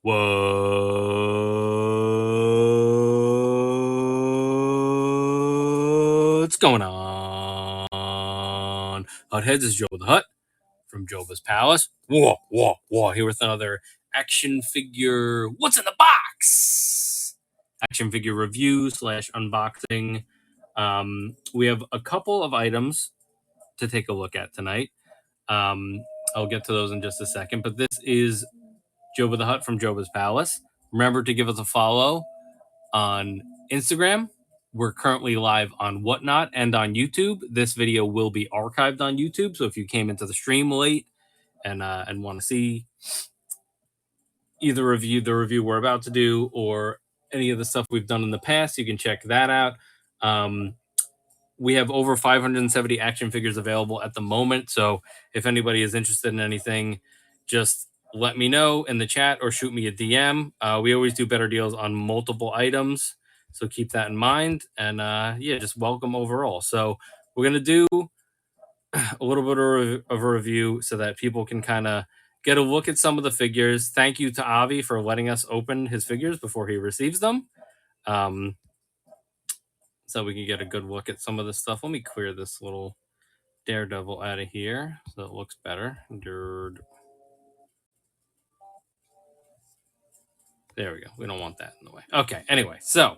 What's going on? Hotheads, is Joe the Hut from Joebba's Palace. Here with another action figure. What's in the box? Action figure review / unboxing. We have a couple of items to take a look at tonight. I'll get to those in just a second, but this is Joebba the Hut from Joebba's Palace. Remember to give us a follow on Instagram. We're currently live on Whatnot and on YouTube. This video will be archived on YouTube, so if you came into the stream late and want to see either the review we're about to do or any of the stuff we've done in the past, you can check that out. We have over 570 action figures available at the moment, so if anybody is interested in anything, just let me know in the chat or shoot me a DM. We always do better deals on multiple items, so keep that in mind. And just welcome overall. So we're going to do a little bit of a review so that people can kind of get a look at some of the figures. Thank you to Avi for letting us open his figures before he receives them. So we can get a good look at some of this stuff. Let me clear this little Daredevil out of here so it looks better. There we go. We don't want that in the way. Okay, anyway, so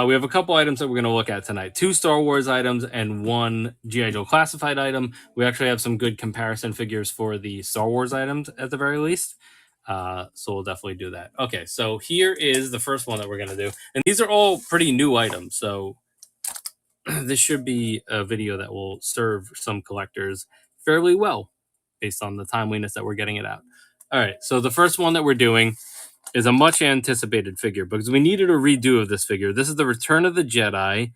we have a couple items that we're going to look at tonight. 2 Star Wars items and 1 G.I. Joe classified item. We actually have some good comparison figures for the Star Wars items at the very least. So we'll definitely do that. Okay, so here is the first one that we're going to do. And these are all pretty new items, so this should be a video that will serve some collectors fairly well based on the timeliness that we're getting it out. All right, so the first one that we're doing is a much anticipated figure because we needed a redo of this figure. This is the Return of the Jedi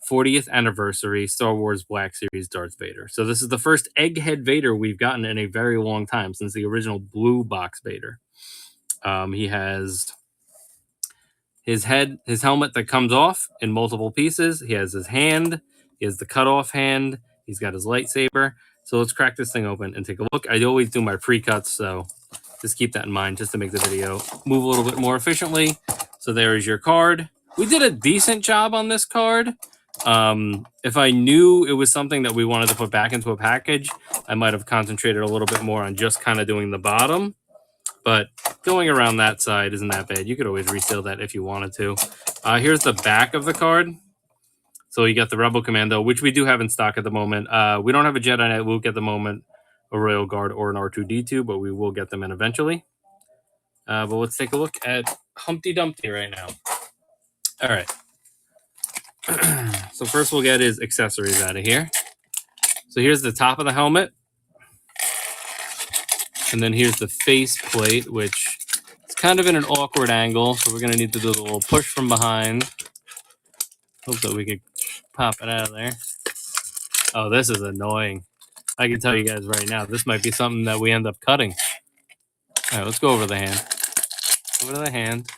40th anniversary Star Wars Black Series Darth Vader. So this is the first egghead Vader we've gotten in a very long time since the original blue box Vader. He has his helmet that comes off in multiple pieces. He has his hand. He has the cut-off hand. He's got his lightsaber. So let's crack this thing open and take a look. I always do my pre-cuts, so just keep that in mind just to make the video move a little bit more efficiently. So there is your card. We did a decent job on this card. If I knew it was something that we wanted to put back into a package, I might have concentrated a little bit more on just kind of doing the bottom. But going around that side isn't that bad. You could always reseal that if you wanted to. Here's the back of the card. So you got the Rebel Commando, which we do have in stock at the moment. We don't have a Jedi Knight Luke at the moment, a Royal Guard, or an R2-D2, but we will get them in eventually. But let's take a look at Humpty Dumpty right now. All right. So first we'll get his accessories out of here. So here's the top of the helmet. And then here's the face plate, which is kind of in an awkward angle. So we're going to need to do a little push from behind. Hope that we could pop it out of there. Oh, this is annoying. I can tell you guys right now, this might be something that we end up cutting. All right, let's go over the hand. Over to the hand.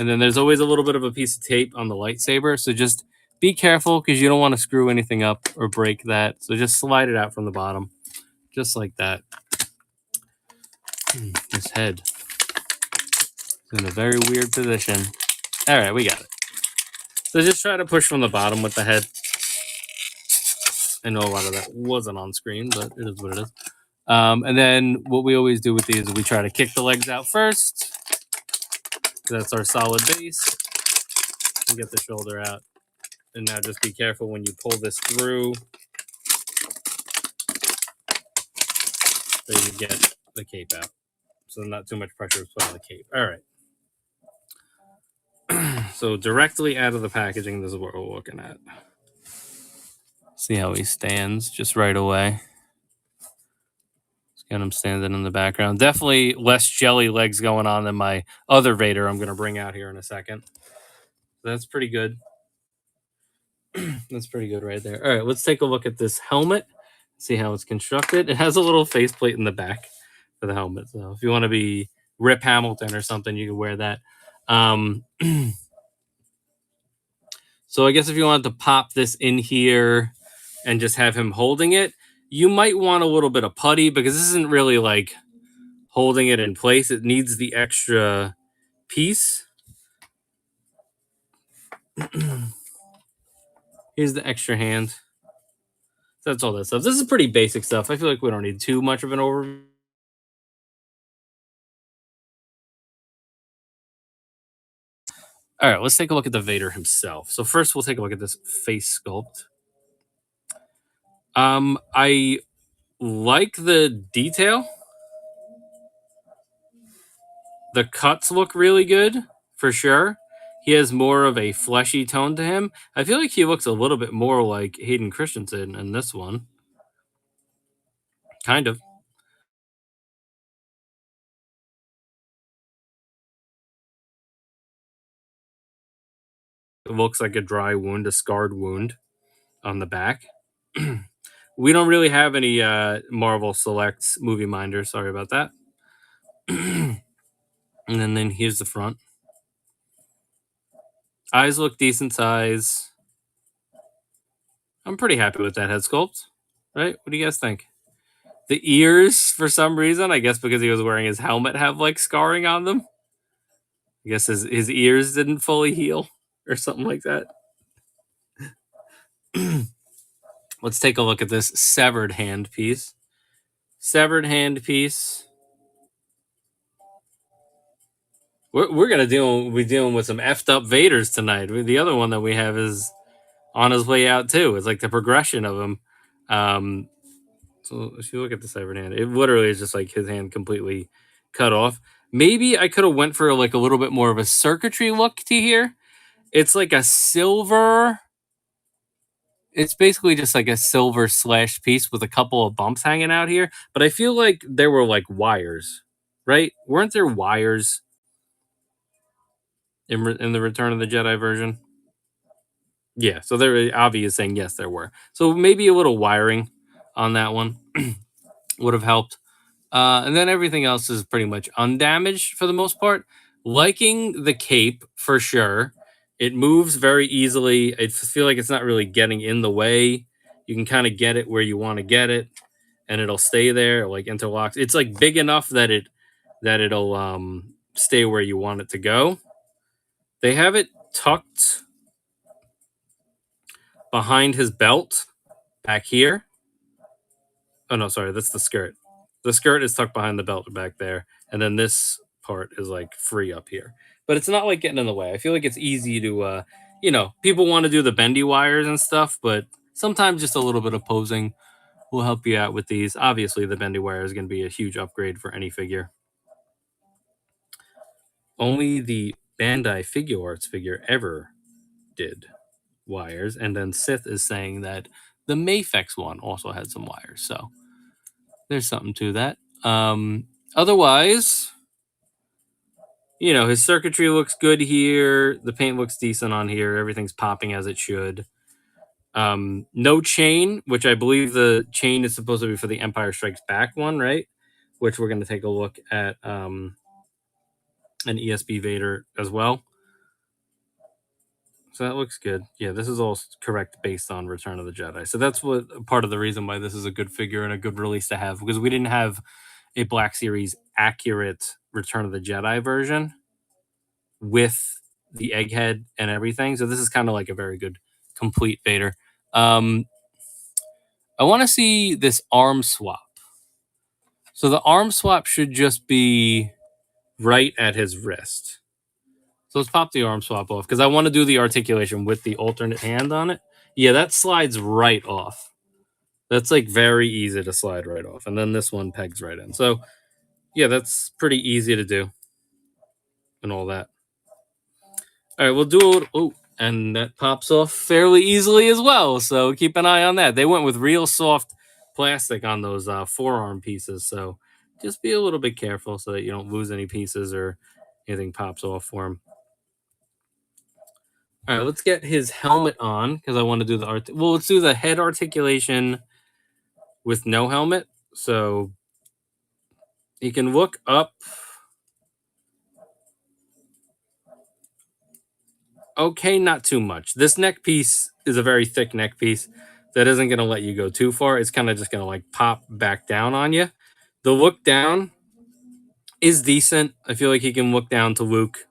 And then there's always a little bit of a piece of tape on the lightsaber. So just be careful because you don't want to screw anything up or break that. So just slide it out from the bottom. Just like that. His head is in a very weird position. All right, we got it. So just try to push from the bottom with the head. I know a lot of that wasn't on screen, but it is what it is. And then what we always do with these is we try to kick the legs out first. That's our solid base. And get the shoulder out. And now just be careful when you pull this through. So you get the cape out. So not too much pressure is put on the cape. All right. So directly out of the packaging, this is what we're looking at. See how he stands just right away. Let's get him standing in the background. Definitely less jelly legs going on than my other Vader I'm going to bring out here in a second. That's pretty good. That's pretty good right there. All right, let's take a look at this helmet. See how it's constructed. It has a little faceplate in the back for the helmet. So if you want to be Rip Hamilton or something, you can wear that. So I guess if you wanted to pop this in here and just have him holding it, you might want a little bit of putty because this isn't really like holding it in place. It needs the extra piece. Here's the extra hand. That's all that stuff. This is pretty basic stuff. I feel like we don't need too much of an overview. All right, let's take a look at the Vader himself. So first, we'll take a look at this face sculpt. I like the detail. The cuts look really good, for sure. He has more of a fleshy tone to him. I feel like he looks a little bit more like Hayden Christensen in this one. Kind of. It looks like a dry wound, a scarred wound on the back. We don't really have any Marvel Selects movie minders. Sorry about that. And then here's the front. Eyes look decent size. I'm pretty happy with that head sculpt. Right? What do you guys think? The ears, for some reason, I guess because he was wearing his helmet, have like scarring on them. I guess his ears didn't fully heal or something like that. Let's take a look at this severed hand piece. Severed hand piece. We're gonna be dealing with some effed up Vaders tonight. The other one that we have is on his way out too. It's like the progression of him. So if you look at the severed hand, it literally is just like his hand completely cut off. Maybe I could have went for like a little bit more of a circuitry look to here. It's like a silver. It's basically just like a silver slash piece with a couple of bumps hanging out here. But I feel like there were like wires, right? Weren't there wires in the Return of the Jedi version? Yeah, so there Avi is saying yes, there were. So maybe a little wiring on that one would have helped. And then everything else is pretty much undamaged for the most part. Liking the cape for sure. It moves very easily. I feel like it's not really getting in the way. You can kind of get it where you want to get it, and it'll stay there, like interlocks. It's like big enough that it'll stay where you want it to go. They have it tucked behind his belt back here. Oh no, sorry, that's the skirt. The skirt is tucked behind the belt back there, and then this part is like free up here. But it's not like getting in the way. I feel like it's easy to, people want to do the bendy wires and stuff, but sometimes just a little bit of posing will help you out with these. Obviously, the bendy wire is going to be a huge upgrade for any figure. Only the Bandai Figure Arts figure ever did wires, and then Sith is saying that the Mafex one also had some wires, so there's something to that. Otherwise, his circuitry looks good here. The paint looks decent on here. Everything's popping as it should. No chain, which I believe the chain is supposed to be for the Empire Strikes Back one, right? Which we're going to take a look at an ESB Vader as well. So that looks good. Yeah, this is all correct based on Return of the Jedi. So that's what part of the reason why this is a good figure and a good release to have, because we didn't have a Black Series accurate Return of the Jedi version with the egghead and everything. So this is kind of like a very good complete Vader. I want to see this arm swap. So the arm swap should just be right at his wrist. So let's pop the arm swap off because I want to do the articulation with the alternate hand on it. Yeah, that slides right off. That's like very easy to slide right off. And then this one pegs right in. So yeah, that's pretty easy to do and all that. All right, we'll do it. Oh, and that pops off fairly easily as well. So keep an eye on that. They went with real soft plastic on those forearm pieces. So just be a little bit careful so that you don't lose any pieces or anything pops off for him. All right, let's get his helmet on because I want to do the art. Well, let's do the head articulation with no helmet. So he can look up. Okay, not too much. This neck piece is a very thick neck piece that isn't going to let you go too far. It's kind of just going to like pop back down on you. The look down is decent. I feel like he can look down to Luke,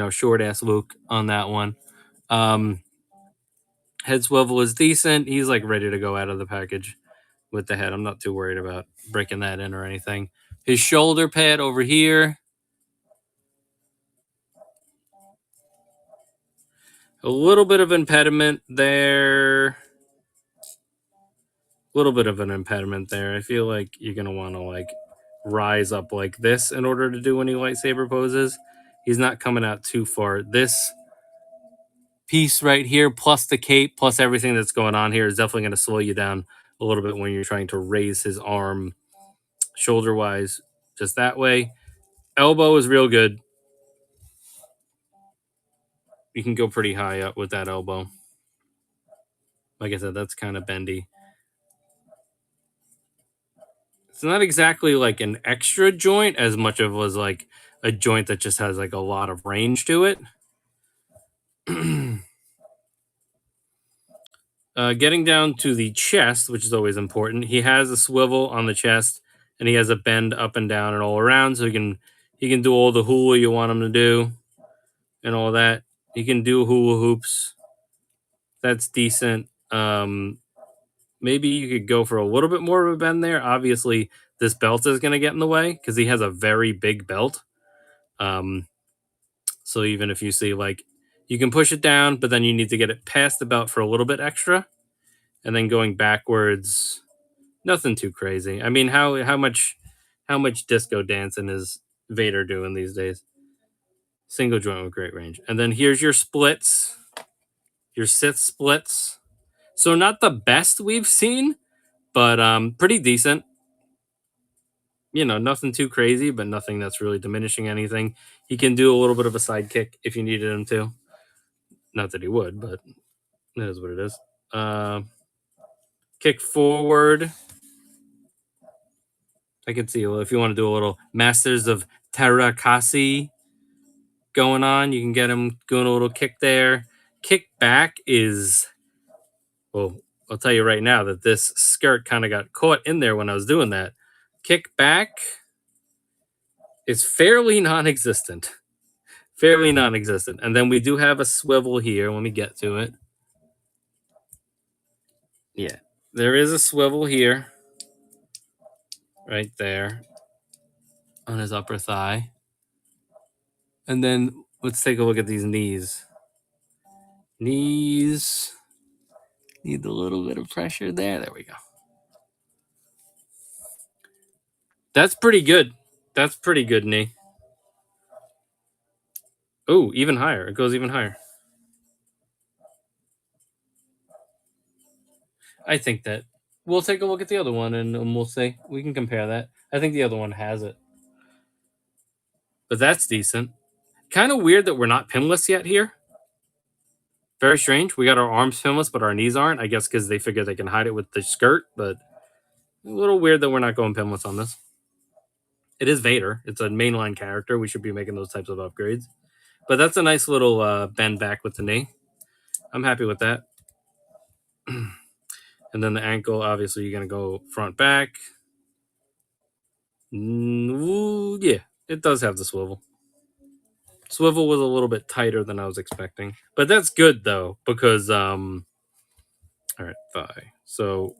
short ass Luke on that one. Head swivel is decent. He's like ready to go out of the package with the head. I'm not too worried about breaking that in or anything. His shoulder pad over here, a little bit of impediment there. A little bit of an impediment there. I feel like you're gonna want to like rise up like this in order to do any lightsaber poses. He's not coming out too far. This piece right here, plus the cape, plus everything that's going on here, is definitely going to slow you down a little bit when you're trying to raise his arm shoulder wise, just that way. Elbow is real good. You can go pretty high up with that elbow. Like I said, that's kind of bendy. It's not exactly like an extra joint as much of was like a joint that just has like a lot of range to it. Getting down to the chest, which is always important, he has a swivel on the chest and he has a bend up and down and all around, so he can do all the hula you want him to do and all that. He can do hula hoops. That's decent. Maybe you could go for a little bit more of a bend there. Obviously, this belt is going to get in the way because he has a very big belt. So even if you see like you can push it down, but then you need to get it past the belt for a little bit extra, and then going backwards. Nothing too crazy. I mean, how much disco dancing is Vader doing these days? Single joint with great range. And then here's your splits, your Sith splits. So not the best we've seen, but pretty decent. Nothing too crazy, but nothing that's really diminishing anything. He can do a little bit of a side kick if you needed him to. Not that he would, but it is what it is. Kick forward. I can see if you want to do a little Masters of Tarakasi going on, you can get him doing a little kick there. Kick back is, well, I'll tell you right now that this skirt kind of got caught in there when I was doing that. Kick back is fairly non-existent. Fairly non-existent. And then we do have a swivel here. Let me get to it. Yeah, there is a swivel here. Right there. On his upper thigh. And then let's take a look at these knees. Knees need a little bit of pressure there. There we go. That's pretty good. That's pretty good knee. Oh, even higher. It goes even higher. I think that we'll take a look at the other one and we'll see. We can compare that. I think the other one has it. But that's decent. Kind of weird that we're not pinless yet here. Very strange. We got our arms pinless, but our knees aren't. I guess because they figure they can hide it with the skirt, but a little weird that we're not going pinless on this. It is Vader. It's a mainline character. We should be making those types of upgrades. But that's a nice little bend back with the knee. I'm happy with that. And then the ankle, obviously, you're going to go front back. Ooh, yeah, it does have the swivel. Swivel was a little bit tighter than I was expecting. But that's good, though, because, all right, thigh. So,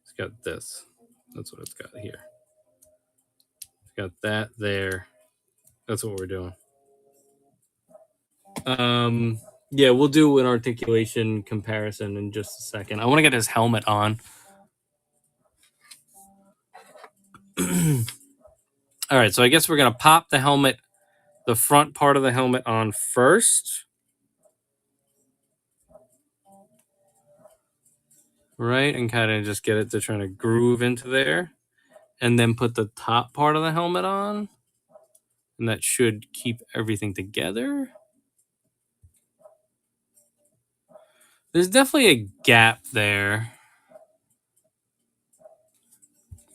it's got this. That's what it's got here. It's got that there. That's what we're doing. Yeah, we'll do an articulation comparison in just a second. I want to get his helmet on. All right, so I guess we're going to pop the helmet, the front part of the helmet on first. Right, and kind of just get it to try to groove into there. And then put the top part of the helmet on. And that should keep everything together. There's definitely a gap there.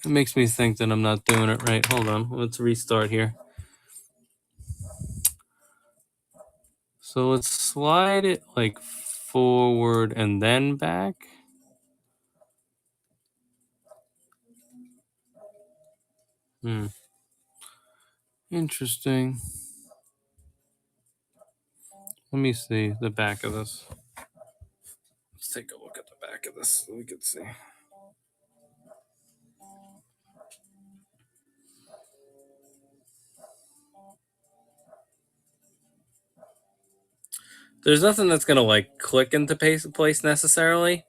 It makes me think that I'm not doing it right. Hold on, let's restart here. So let's slide it like forward and then back. Interesting. Let me see the back of this. Let's take a look at the back of this so we can see. There's nothing that's going to like click into place necessarily.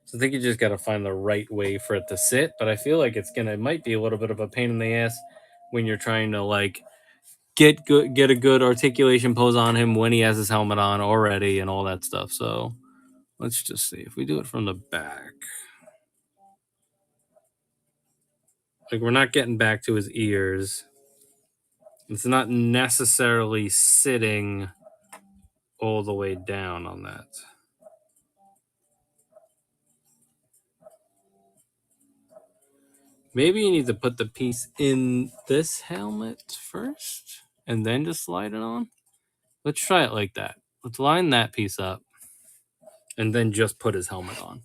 So I think you just got to find the right way for it to sit. But I feel like it might be a little bit of a pain in the ass when you're trying to like get a good articulation pose on him when he has his helmet on already and all that stuff. So let's just see if we do it from the back. Like we're not getting back to his ears. It's not necessarily sitting all the way down on that. Maybe you need to put the piece in this helmet first and then just slide it on. Let's try it like that. Let's line that piece up and then just put his helmet on.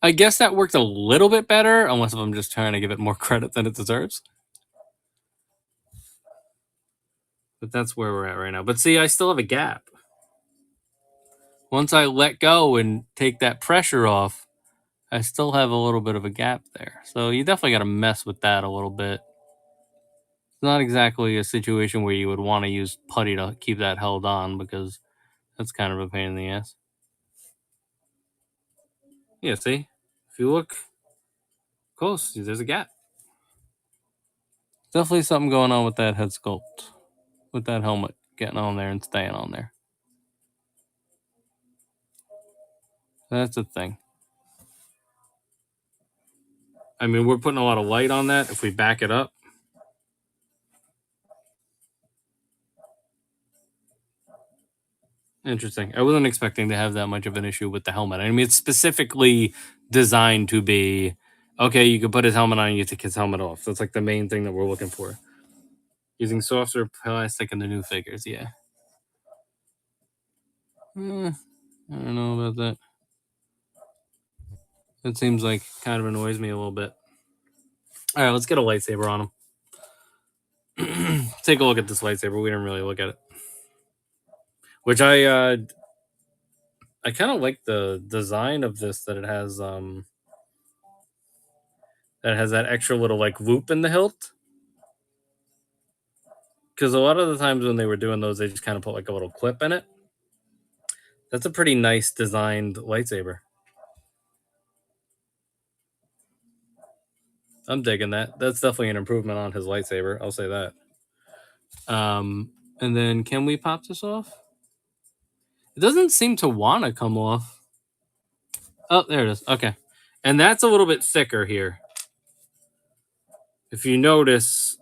I guess that worked a little bit better, unless I'm just trying to give it more credit than it deserves. But that's where we're at right now. But see, I still have a gap. Once I let go and take that pressure off, I still have a little bit of a gap there. So you definitely got to mess with that a little bit. It's not exactly a situation where you would want to use putty to keep that held on because that's kind of a pain in the ass. Yeah, see? If you look close, there's a gap. Definitely something going on with that head sculpt, with that helmet getting on there and staying on there. That's the thing. I mean, we're putting a lot of light on that if we back it up. Interesting. I wasn't expecting to have that much of an issue with the helmet. I mean, it's specifically designed to be, okay, you can put his helmet on and you take his helmet off. That's like the main thing that we're looking for. Using softer plastic in the new figures, yeah. I don't know about that. That seems like kind of annoys me a little bit. All right, let's get a lightsaber on him. Take a look at this lightsaber. We didn't really look at it. Which I kind of like the design of this, that it has that extra little like loop in the hilt. Because a lot of the times when they were doing those, they just kind of put like a little clip in it. That's a pretty nice designed lightsaber. I'm digging that. That's definitely an improvement on his lightsaber. I'll say that. And then can we pop this off? It doesn't seem to want to come off. Oh, there it is. Okay. And that's a little bit thicker here. If you notice,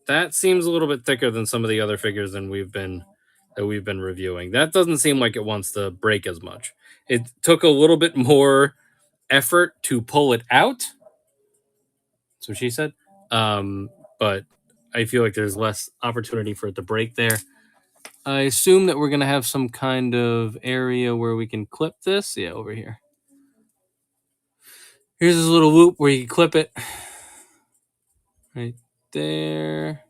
that seems a little bit thicker than some of the other figures that we've been reviewing. That doesn't seem like it wants to break as much. It took a little bit more effort to pull it out. That's what she said. But I feel like there's less opportunity for it to break there. I assume that we're going to have some kind of area where we can clip this. Yeah, over here. Here's this little loop where you can clip it. Right there.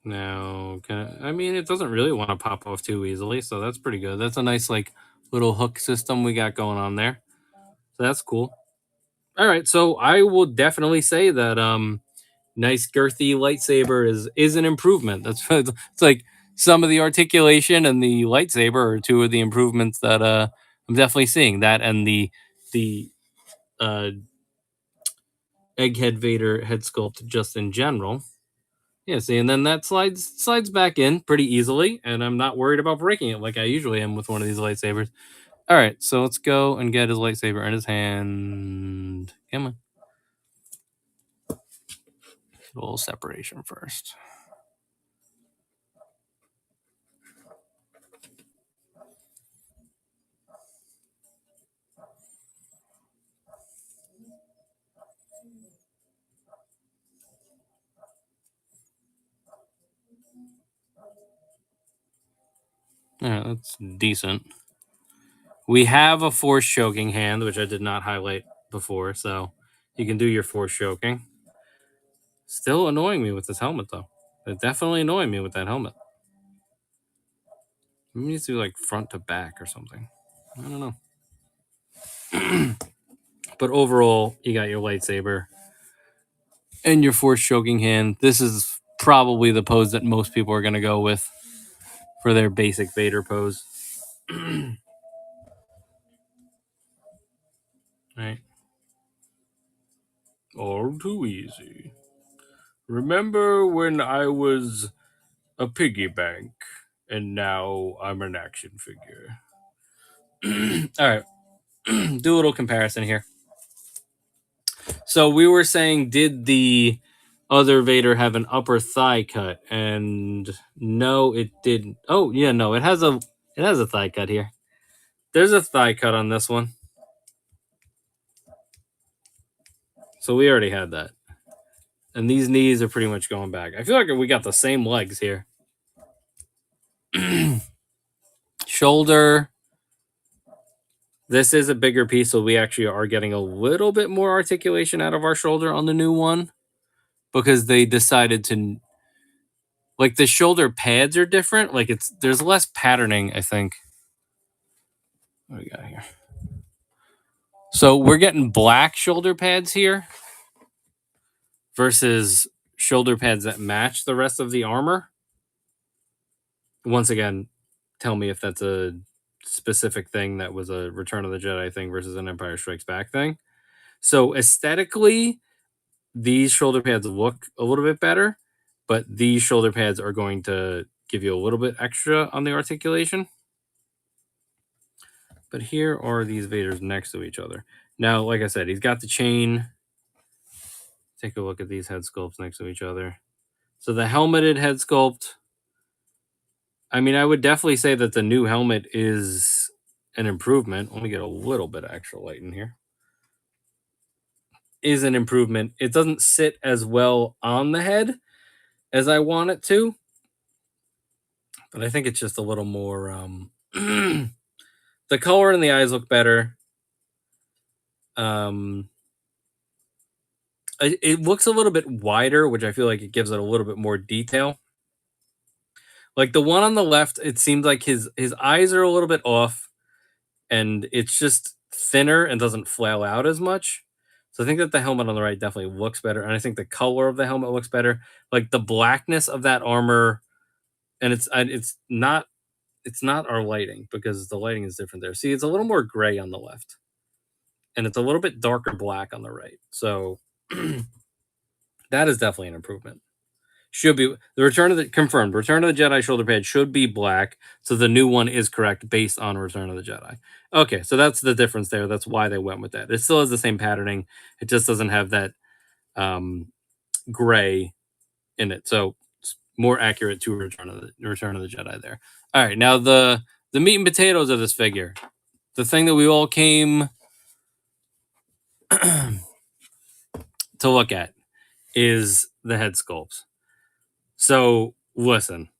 Now, I mean, it doesn't really want to pop off too easily, so that's pretty good. That's a nice, like, little hook system we got going on there. So that's cool. All right, so I will definitely say that nice girthy lightsaber is an improvement. That's it's like some of the articulation and the lightsaber are two of the improvements that I'm definitely seeing. That and the egghead Vader head sculpt just in general. Yeah, see, and then that slides back in pretty easily, and I'm not worried about breaking it like I usually am with one of these lightsabers. All right, so let's go and get his lightsaber in his hand. Come on. A little separation first. Yeah, that's decent. We have a force choking hand, which I did not highlight before, so you can do your force choking. Still annoying me with this helmet, though. It's definitely annoying me with that helmet. It needs to be like front to back or something. I don't know. But overall, you got your lightsaber and your force choking hand. This is probably the pose that most people are going to go with for their basic Vader pose. Right. All too easy. Remember when I was a piggy bank and now I'm an action figure? All right. Do a little comparison here. So we were saying, did the other Vader have an upper thigh cut? And no, it didn't. Oh yeah, no, it has a thigh cut here. There's a thigh cut on this one. So we already had that. And these knees are pretty much going back. I feel like we got the same legs here. Shoulder. This is a bigger piece, so we actually are getting a little bit more articulation out of our shoulder on the new one because they decided to, like, the shoulder pads are different. Like, there's less patterning, I think. What do we got here? So we're getting black shoulder pads here versus shoulder pads that match the rest of the armor. Once again, tell me if that's a specific thing that was a Return of the Jedi thing versus an Empire Strikes Back thing. So aesthetically, these shoulder pads look a little bit better, but these shoulder pads are going to give you a little bit extra on the articulation. But here are these Vaders next to each other. Now, like I said, he's got the chain. Take a look at these head sculpts next to each other. So the helmeted head sculpt, I mean, I would definitely say that the new helmet is an improvement. Let me get a little bit of extra light in here. Is an improvement. It doesn't sit as well on the head as I want it to, but I think it's just a little more. The color in the eyes look better. It looks a little bit wider, which I feel like it gives it a little bit more detail. Like the one on the left, it seems like his eyes are a little bit off, and it's just thinner and doesn't flail out as much. So I think that the helmet on the right definitely looks better, and I think the color of the helmet looks better. Like the blackness of that armor, and it's not our lighting because the lighting is different there. See, it's a little more gray on the left, and it's a little bit darker black on the right. So that is definitely an improvement. Should be the confirmed Return of the Jedi shoulder pad should be black, so the new one is correct based on Return of the Jedi. Okay, so that's the difference there. That's why they went with that. It still has the same patterning. It just doesn't have that gray in it, so it's more accurate to Return of the Jedi there. All right, now the meat and potatoes of this figure, the thing that we all came to look at, is the head sculpts. So listen,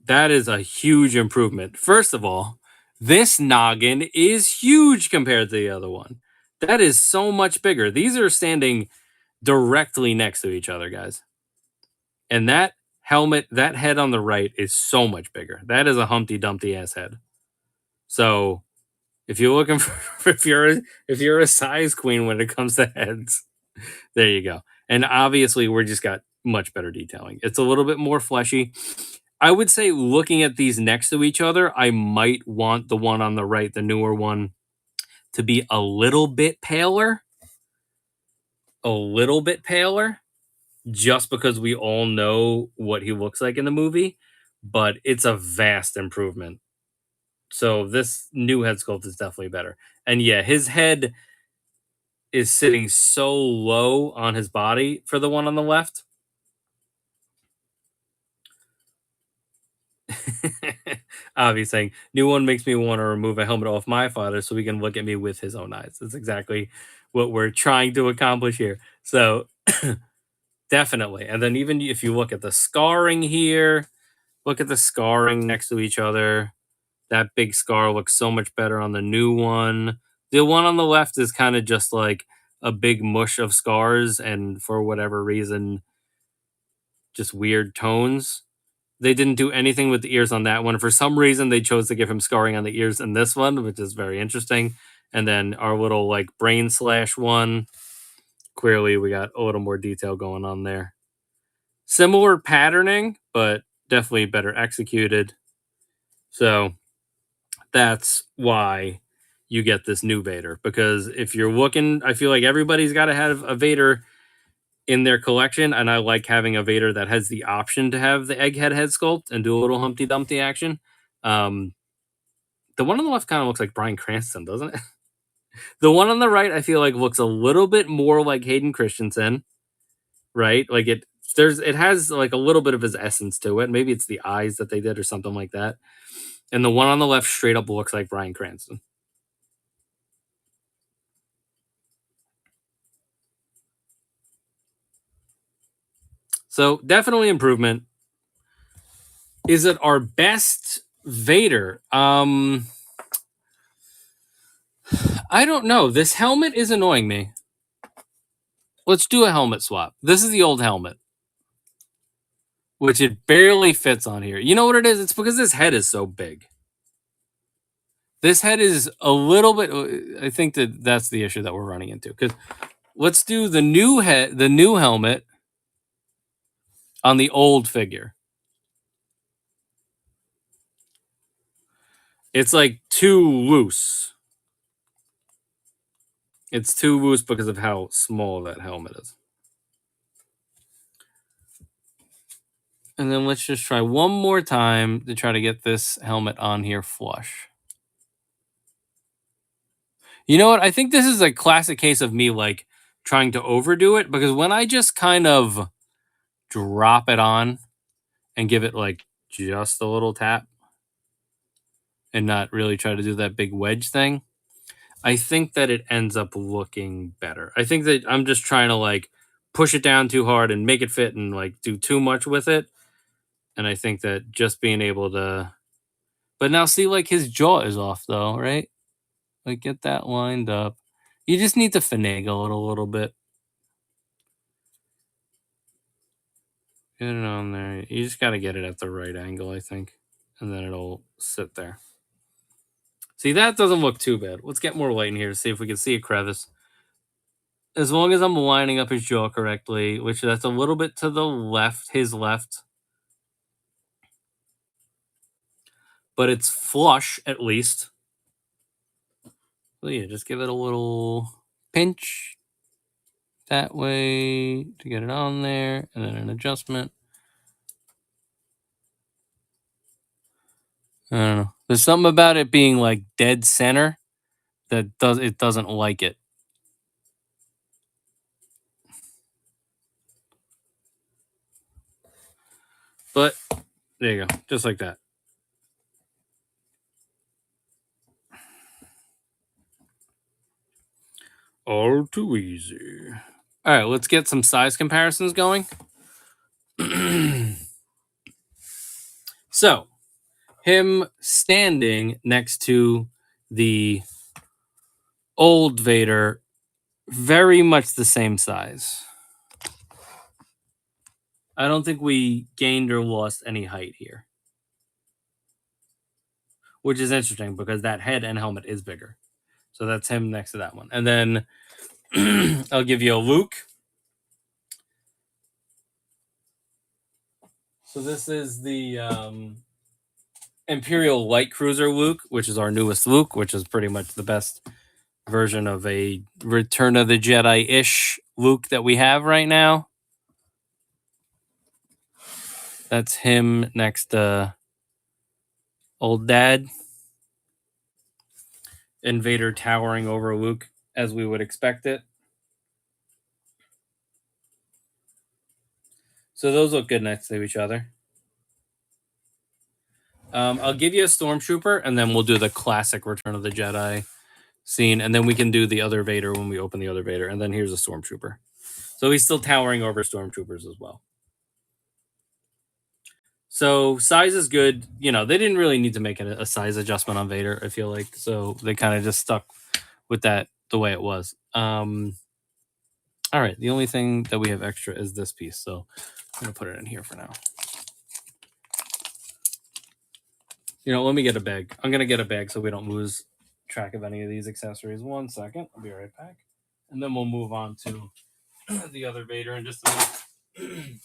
that is a huge improvement. First of all, this noggin is huge compared to the other one. That is so much bigger. These are standing directly next to each other, guys. And that helmet, that head on the right is so much bigger. That is a Humpty Dumpty ass head. So if you're looking for if you're a size queen when it comes to heads, there you go. And obviously we're just got much better detailing. It's a little bit more fleshy. I would say looking at these next to each other, I might want the one on the right, the newer one, to be a little bit paler. Just because we all know what he looks like in the movie, but it's a vast improvement. So this new head sculpt is definitely better. And yeah, his head is sitting so low on his body for the one on the left. Avi saying, new one makes me want to remove a helmet off my father so he can look at me with his own eyes. That's exactly what we're trying to accomplish here. So definitely. And then even if you look at the scarring here, Look at the scarring next to each other. That big scar looks so much better on the new one. The one on the left is kind of just like a big mush of scars, and for whatever reason, just weird tones. They didn't do anything with the ears on that one. For some reason, they chose to give him scarring on the ears in this one, which is very interesting. And then our little like brain slash one, clearly we got a little more detail going on there. Similar patterning, but definitely better executed. So that's why you get this new Vader. Because if you're looking, I feel like everybody's got to have a Vader in their collection, and I like having a Vader that has the option to have the egghead head sculpt and do a little Humpty Dumpty action. The one on the left kind of looks like Bryan Cranston, doesn't it? The one on the right, I feel like looks a little bit more like Hayden Christensen, right? Like it has like a little bit of his essence to it. Maybe it's the eyes that they did or something like that. And the one on the left straight up looks like Bryan Cranston. So definitely improvement. Is it our best Vader? I don't know. This helmet is annoying me. Let's do a helmet swap. This is the old helmet, which it barely fits on here. You know what it is? It's because this head is so big. This head is a little bit. I think that's the issue that we're running into. Because let's do the new helmet on the old figure. It's like too loose. It's too loose because of how small that helmet is. And then let's just try one more time to try to get this helmet on here flush. You know what? I think this is a classic case of me like trying to overdo it, because when I just kind of drop it on and give it like just a little tap and not really try to do that big wedge thing, I think that it ends up looking better. I think that I'm just trying to like push it down too hard and make it fit and like do too much with it. And I think that just being able to, but now see, like his jaw is off though, right? Like get that lined up. You just need to finagle it a little bit. Get it on there. You just got to get it at the right angle, I think. And then it'll sit there. See, that doesn't look too bad. Let's get more light in here to see if we can see a crevice. As long as I'm lining up his jaw correctly, which that's a little bit to the left, his left. But it's flush, at least. So yeah, just give it a little pinch that way to get it on there, and then an adjustment. I don't know. There's something about it being like dead center that doesn't like it. But there you go, just like that. All too easy. All right, let's get some size comparisons going. So, him standing next to the old Vader, very much the same size. I don't think we gained or lost any height here, which is interesting because that head and helmet is bigger. So that's him next to that one. And then I'll give you a Luke. So this is the Imperial Light Cruiser Luke, which is our newest Luke, which is pretty much the best version of a Return of the Jedi-ish Luke that we have right now. That's him next to old dad. And Vader towering over Luke as we would expect it. So those look good next to each other. I'll give you a Stormtrooper, and then we'll do the classic Return of the Jedi scene, and then we can do the other Vader when we open the other Vader, and then here's a Stormtrooper. So he's still towering over Stormtroopers as well. So size is good. You know, they didn't really need to make a size adjustment on Vader, I feel like. So they kind of just stuck with that the way it was. All right, the only thing that we have extra is this piece. So I'm going to put it in here for now. You know, let me get a bag. I'm going to get a bag so we don't lose track of any of these accessories. 1 second. I'll be right back. And then we'll move on to the other Vader in just a minute.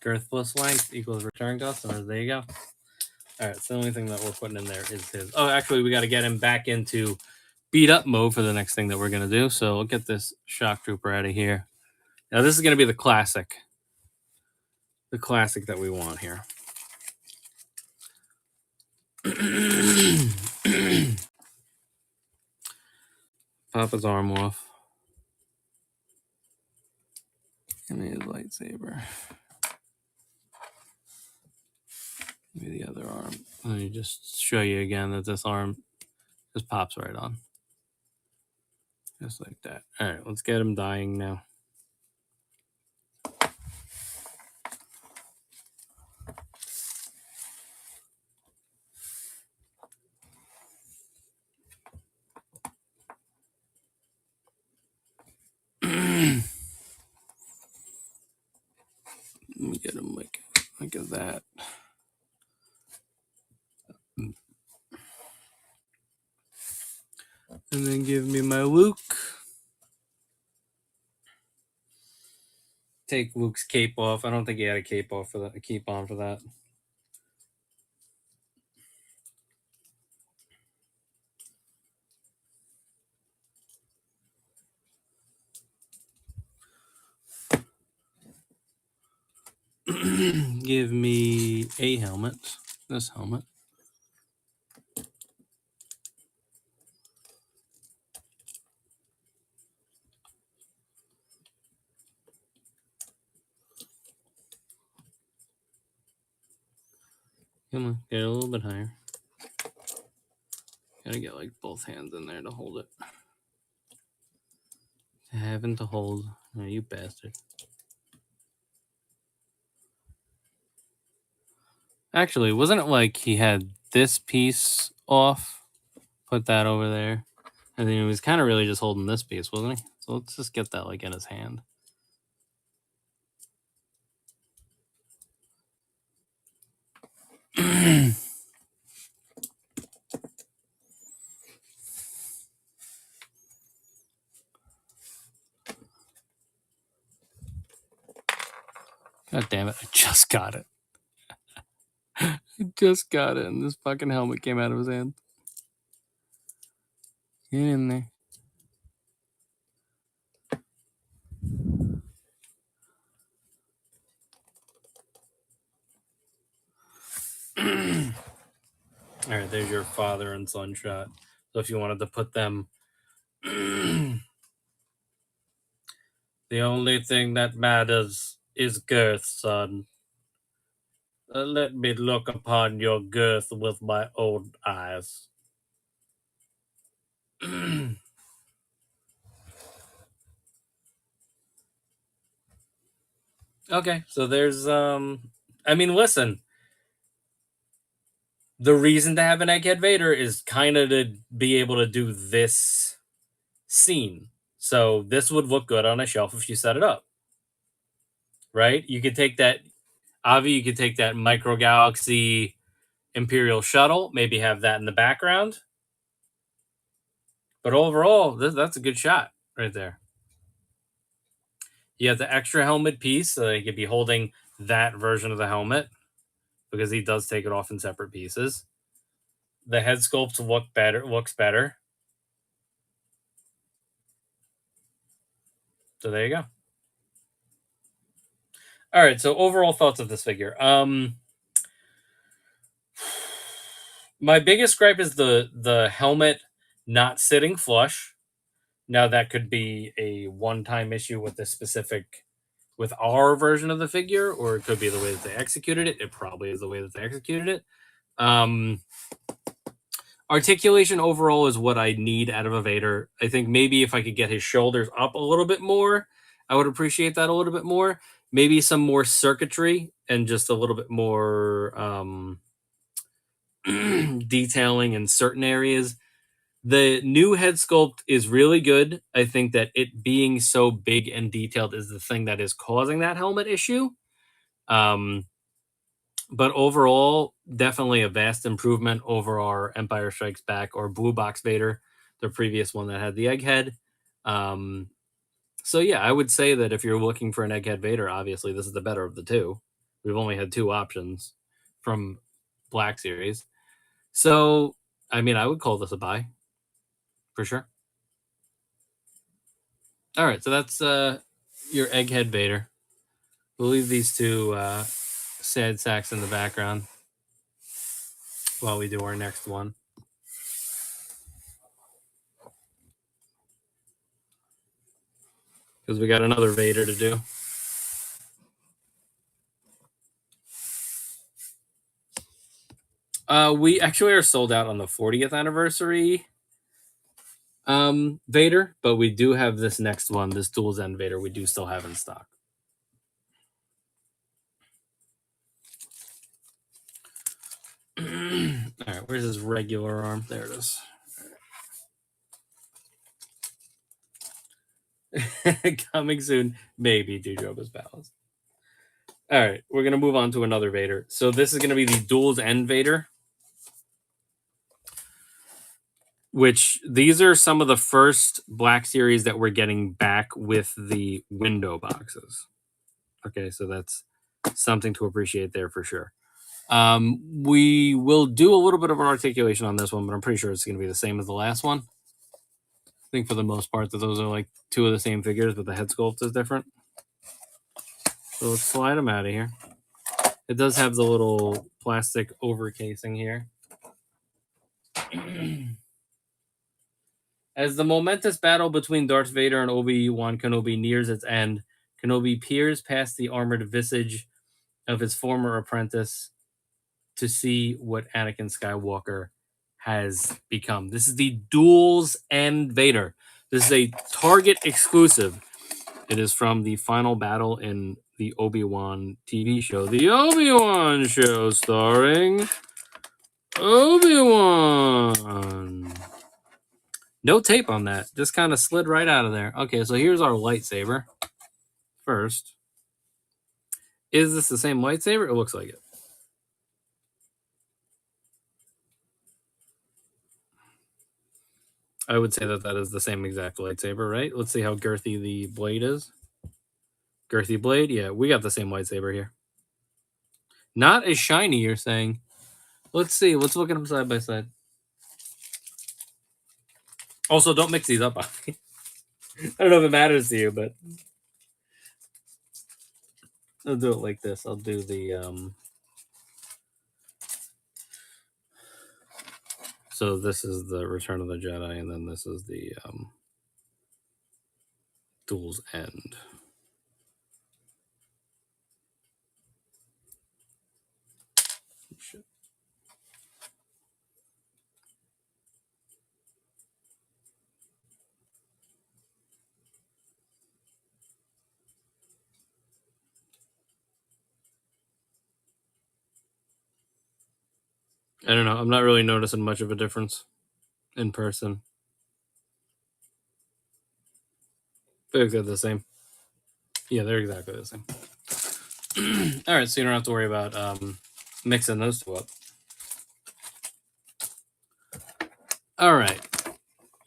Girth plus length equals return customers. There you go. All right, so the only thing that we're putting in there is his. Oh, actually, we got to get him back into beat up mode for the next thing that we're going to do. So we'll get this shock trooper out of here. Now, this is going to be the classic that we want here. Pop his arm off. Give me his lightsaber. Give me the other arm. Let me just show you again that this arm just pops right on. Just like that. All right, let's get him dying now. Let me get him like that. And then give me my Luke. Take Luke's cape off. I don't think he had a cape off for that. A cape on for that. Give me a helmet. This helmet. Come on, get it a little bit higher. Gotta get like both hands in there to hold it. Having to hold. Oh, you bastard. Actually, wasn't it like he had this piece off? Put that over there. And then he was kind of really just holding this piece, wasn't he? So let's just get that like in his hand. God damn it, I just got it. I just got it, and this fucking helmet came out of his hand. Get in there. All right, there's your father and son shot. So if you wanted to put them... The only thing that matters is girth, son. Let me look upon your girth with my own eyes. Okay, so there's I mean, listen. The reason to have an Egghead Vader is kind of to be able to do this scene. So this would look good on a shelf if you set it up. Right? You could take that Avi, you could take that Micro Galaxy Imperial shuttle, maybe have that in the background. But overall, that's a good shot right there. You have the extra helmet piece, so you could be holding that version of the helmet because he does take it off in separate pieces. The head sculpt looks better. So there you go. All right, so overall thoughts of this figure. My biggest gripe is the helmet not sitting flush. Now that could be a one-time issue with with our version of the figure, or it could be the way that they executed it. It probably is the way that they executed it. Articulation overall is what I need out of a Vader. I think maybe if I could get his shoulders up a little bit more, I would appreciate that a little bit more. Maybe some more circuitry and just a little bit more detailing in certain areas. The new head sculpt is really good. I think that it being so big and detailed is the thing that is causing that helmet issue. But overall, definitely a vast improvement over our Empire Strikes Back or Blue Box Vader, the previous one that had the egghead. So yeah, I would say that if you're looking for an egghead Vader, obviously this is the better of the two. We've only had two options from Black Series. So, I mean, I would call this a buy for sure. All right, so that's your egghead Vader. We'll leave these two sad sacks in the background while we do our next one. Because we got another Vader to do. We actually are sold out on the 40th anniversary Vader, but we do have this next one, this Duel's End Vader, we do still have in stock. All right, where's his regular arm? There it is. Coming soon, maybe to joebbaspalace. All right, we're gonna move on to another Vader. So this is gonna be the Duel's End Vader, which these are some of the first Black Series that we're getting back with the window boxes. Okay, so that's something to appreciate there for sure. We will do a little bit of an articulation on this one, but I'm pretty sure it's going to be the same as the last one. I think for the most part that those are like two of the same figures, but the head sculpt is different. So let's slide them out of here. It does have the little plastic over casing here. As the momentous battle between Darth Vader and Obi-Wan Kenobi nears its end, Kenobi peers past the armored visage of his former apprentice to see what Anakin Skywalker has become. This is the Duel's End Vader. This is a Target exclusive. It is from the final battle in the Obi-Wan TV show. The Obi-Wan show starring Obi-Wan. No tape on that. Just kind of slid right out of there. Okay, so here's our lightsaber. First, is this the same lightsaber? It looks like it. I would say that that is the same exact lightsaber, right? Let's see how girthy the blade is. Girthy blade? Yeah, we got the same lightsaber here. Not as shiny, you're saying. Let's see. Let's look at them side by side. Also, don't mix these up. I don't know if it matters to you, but I'll do it like this. I'll do the so this is the Return of the Jedi, and then this is the Duel's End. Shit. I don't know. I'm not really noticing much of a difference in person. They're exactly the same. Yeah, they're exactly the same. All right, so you don't have to worry about mixing those two up. All right,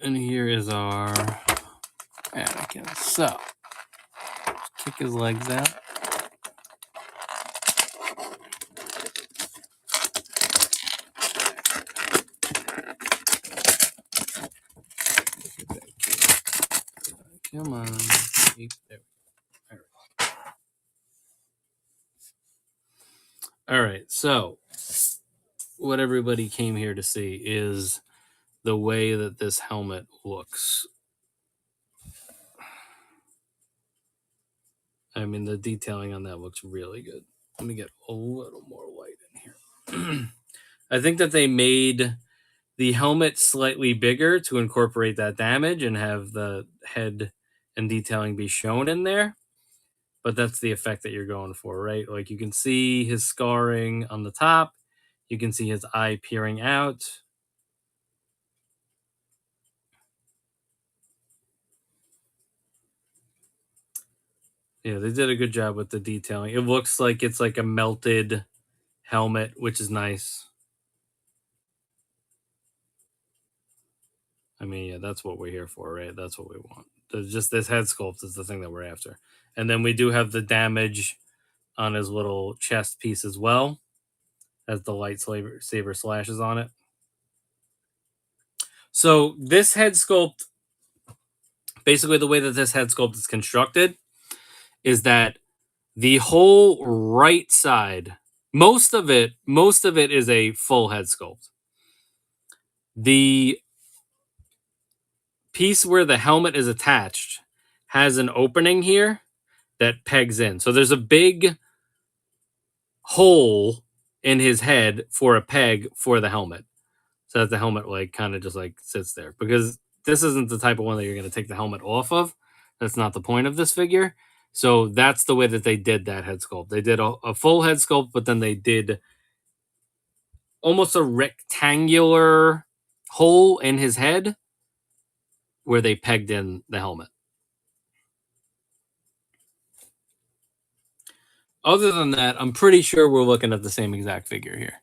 and here is our Anakin. So, kick his legs out. Come on. All right, so what everybody came here to see is the way that this helmet looks I mean, the detailing on that looks really good. Let me get a little more light in here. I think that they made the helmet slightly bigger to incorporate that damage and have the head and detailing be shown in there. But that's the effect that you're going for, right? Like you can see his scarring on the top. You can see his eye peering out. Yeah, they did a good job with the detailing. It looks like it's like a melted helmet, which is nice. I mean, yeah, that's what we're here for, right? That's what we want. There's just this head sculpt is the thing that we're after. And then we do have the damage on his little chest piece as well, as the lightsaber slashes on it. So this head sculpt, basically the way that this head sculpt is constructed is that the whole right side, most of it is a full head sculpt. The piece where the helmet is attached has an opening here that pegs in. So there's a big hole in his head for a peg for the helmet. So that the helmet like kind of just like sits there, because this isn't the type of one that you're going to take the helmet off of. That's not the point of this figure. So that's the way that they did that head sculpt. They did a full head sculpt, but then they did almost a rectangular hole in his head where they pegged in the helmet. Other than that, I'm pretty sure we're looking at the same exact figure here.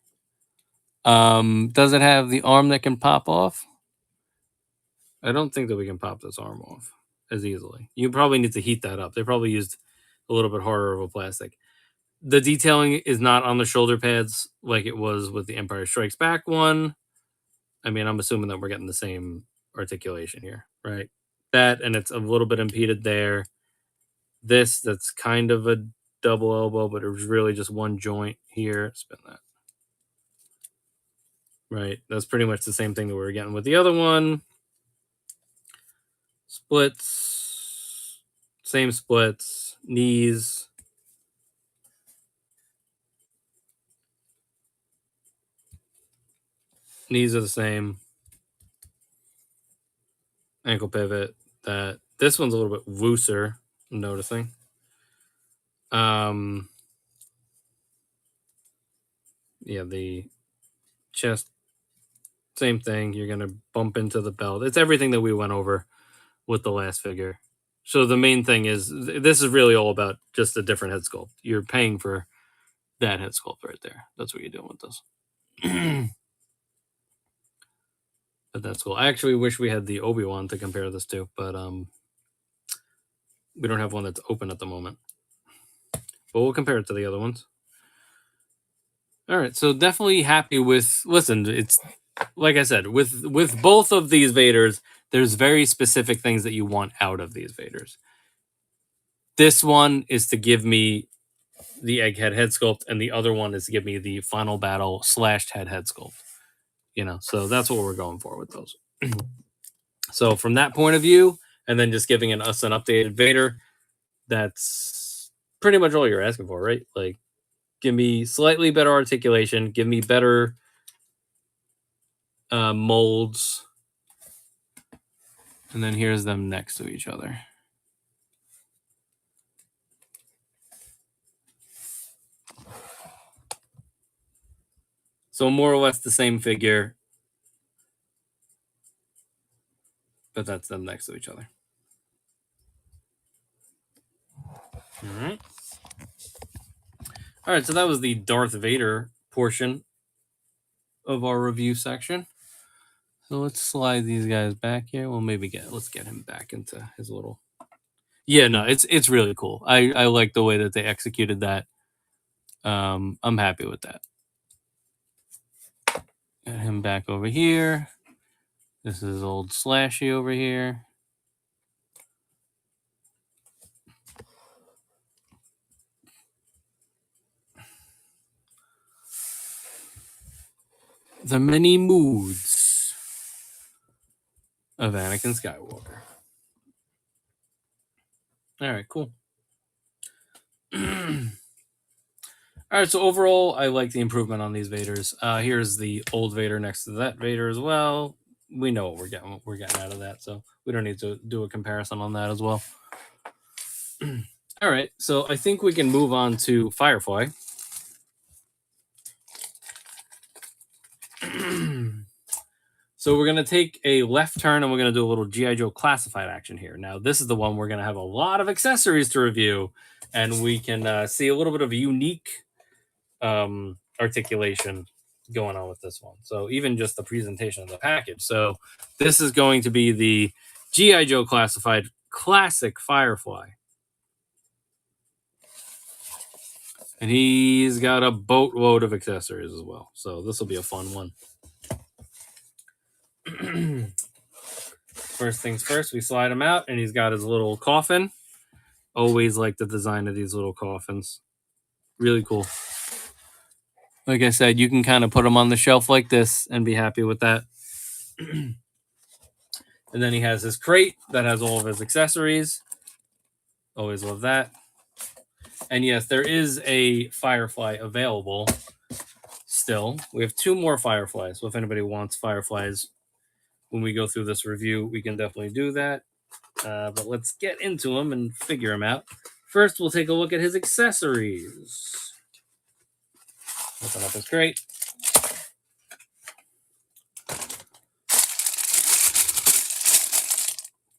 Does it have the arm that can pop off? I don't think that we can pop this arm off as easily. You probably need to heat that up. They probably used a little bit harder of a plastic. The detailing is not on the shoulder pads like it was with the Empire Strikes Back one. I mean, I'm assuming that we're getting the same articulation here, right? That, and it's a little bit impeded there. This, that's kind of a double elbow, but it was really just one joint here. Spin that. Right, that's pretty much the same thing that we were getting with the other one. Splits, same splits, knees. Knees are the same. Ankle pivot. That this one's a little bit looser, I'm noticing. Yeah, the chest, same thing. You're gonna bump into the belt. It's everything that we went over with the last figure. So the main thing is this is really all about just a different head sculpt. You're paying for that head sculpt right there. That's what you're doing with this. But that's cool. I actually wish we had the Obi-Wan to compare this to, but we don't have one that's open at the moment. But we'll compare it to the other ones. All right, so definitely happy with. Listen, it's like I said, with both of these Vaders, there's very specific things that you want out of these Vaders. This one is to give me the egghead head sculpt, and the other one is to give me the final battle slashed head sculpt. You know, so that's what we're going for with those. So from that point of view, and then just giving us an updated Vader, that's pretty much all you're asking for, right? Like, give me slightly better articulation, give me better molds, and then here's them next to each other. So more or less the same figure, but that's them next to each other. All right. All right, so that was the Darth Vader portion of our review section. So let's slide these guys back here. Well, let's get him back into his little. Yeah, no, it's really cool. I like the way that they executed that. I'm happy with that. Get him back over here. This is old Slashy over here. The many moods of Anakin Skywalker. All right, cool. All right, so overall, I like the improvement on these Vaders. Here's the old Vader next to that Vader as well. We know what we're getting out of that, so we don't need to do a comparison on that as well. All right, so I think we can move on to Firefly. So we're going to take a left turn and we're going to do a little G.I. Joe classified action here. Now, this is the one we're going to have a lot of accessories to review, and we can see a little bit of a unique articulation going on with this one. So even just the presentation of the package. So this is going to be the G.I. Joe classified classic Firefly. And he's got a boatload of accessories as well. So this will be a fun one. First things first, we slide him out, and he's got his little coffin. Always like the design of these little coffins. Really cool. Like I said, you can kind of put them on the shelf like this and be happy with that. And then he has his crate that has all of his accessories. Always love that. And yes, there is a Firefly available still. We have 2 more Fireflies. So if anybody wants Fireflies when we go through this review, we can definitely do that. But let's get into them and figure them out. First, we'll take a look at his accessories. Open up his crate.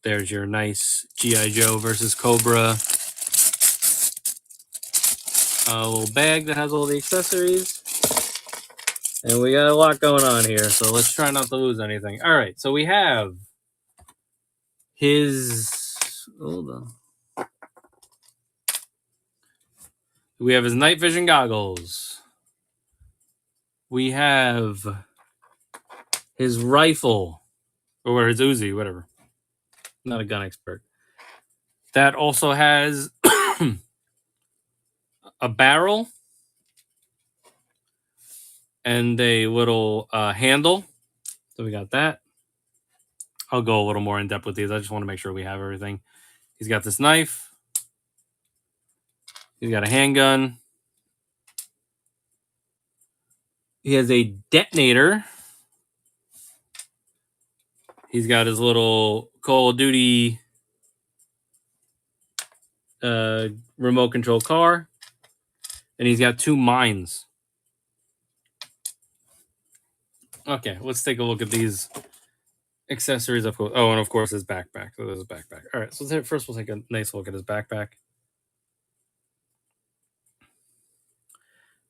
There's your nice G.I. Joe versus Cobra little bag that has all the accessories. And we got a lot going on here, so let's try not to lose anything. All right, so we have his... Hold on. We have his night vision goggles. We have his rifle, or his Uzi, whatever. Not a gun expert. That also has a barrel and a little handle. So we got that. I'll go a little more in depth with these. I just want to make sure we have everything. He's got this knife. He's got a handgun. He has a detonator. He's got his little Call of Duty remote control car. And he's got 2 mines. Okay, let's take a look at these accessories. Of course. Oh, and of course his backpack. So there's his backpack. All right, so first we'll take a nice look at his backpack.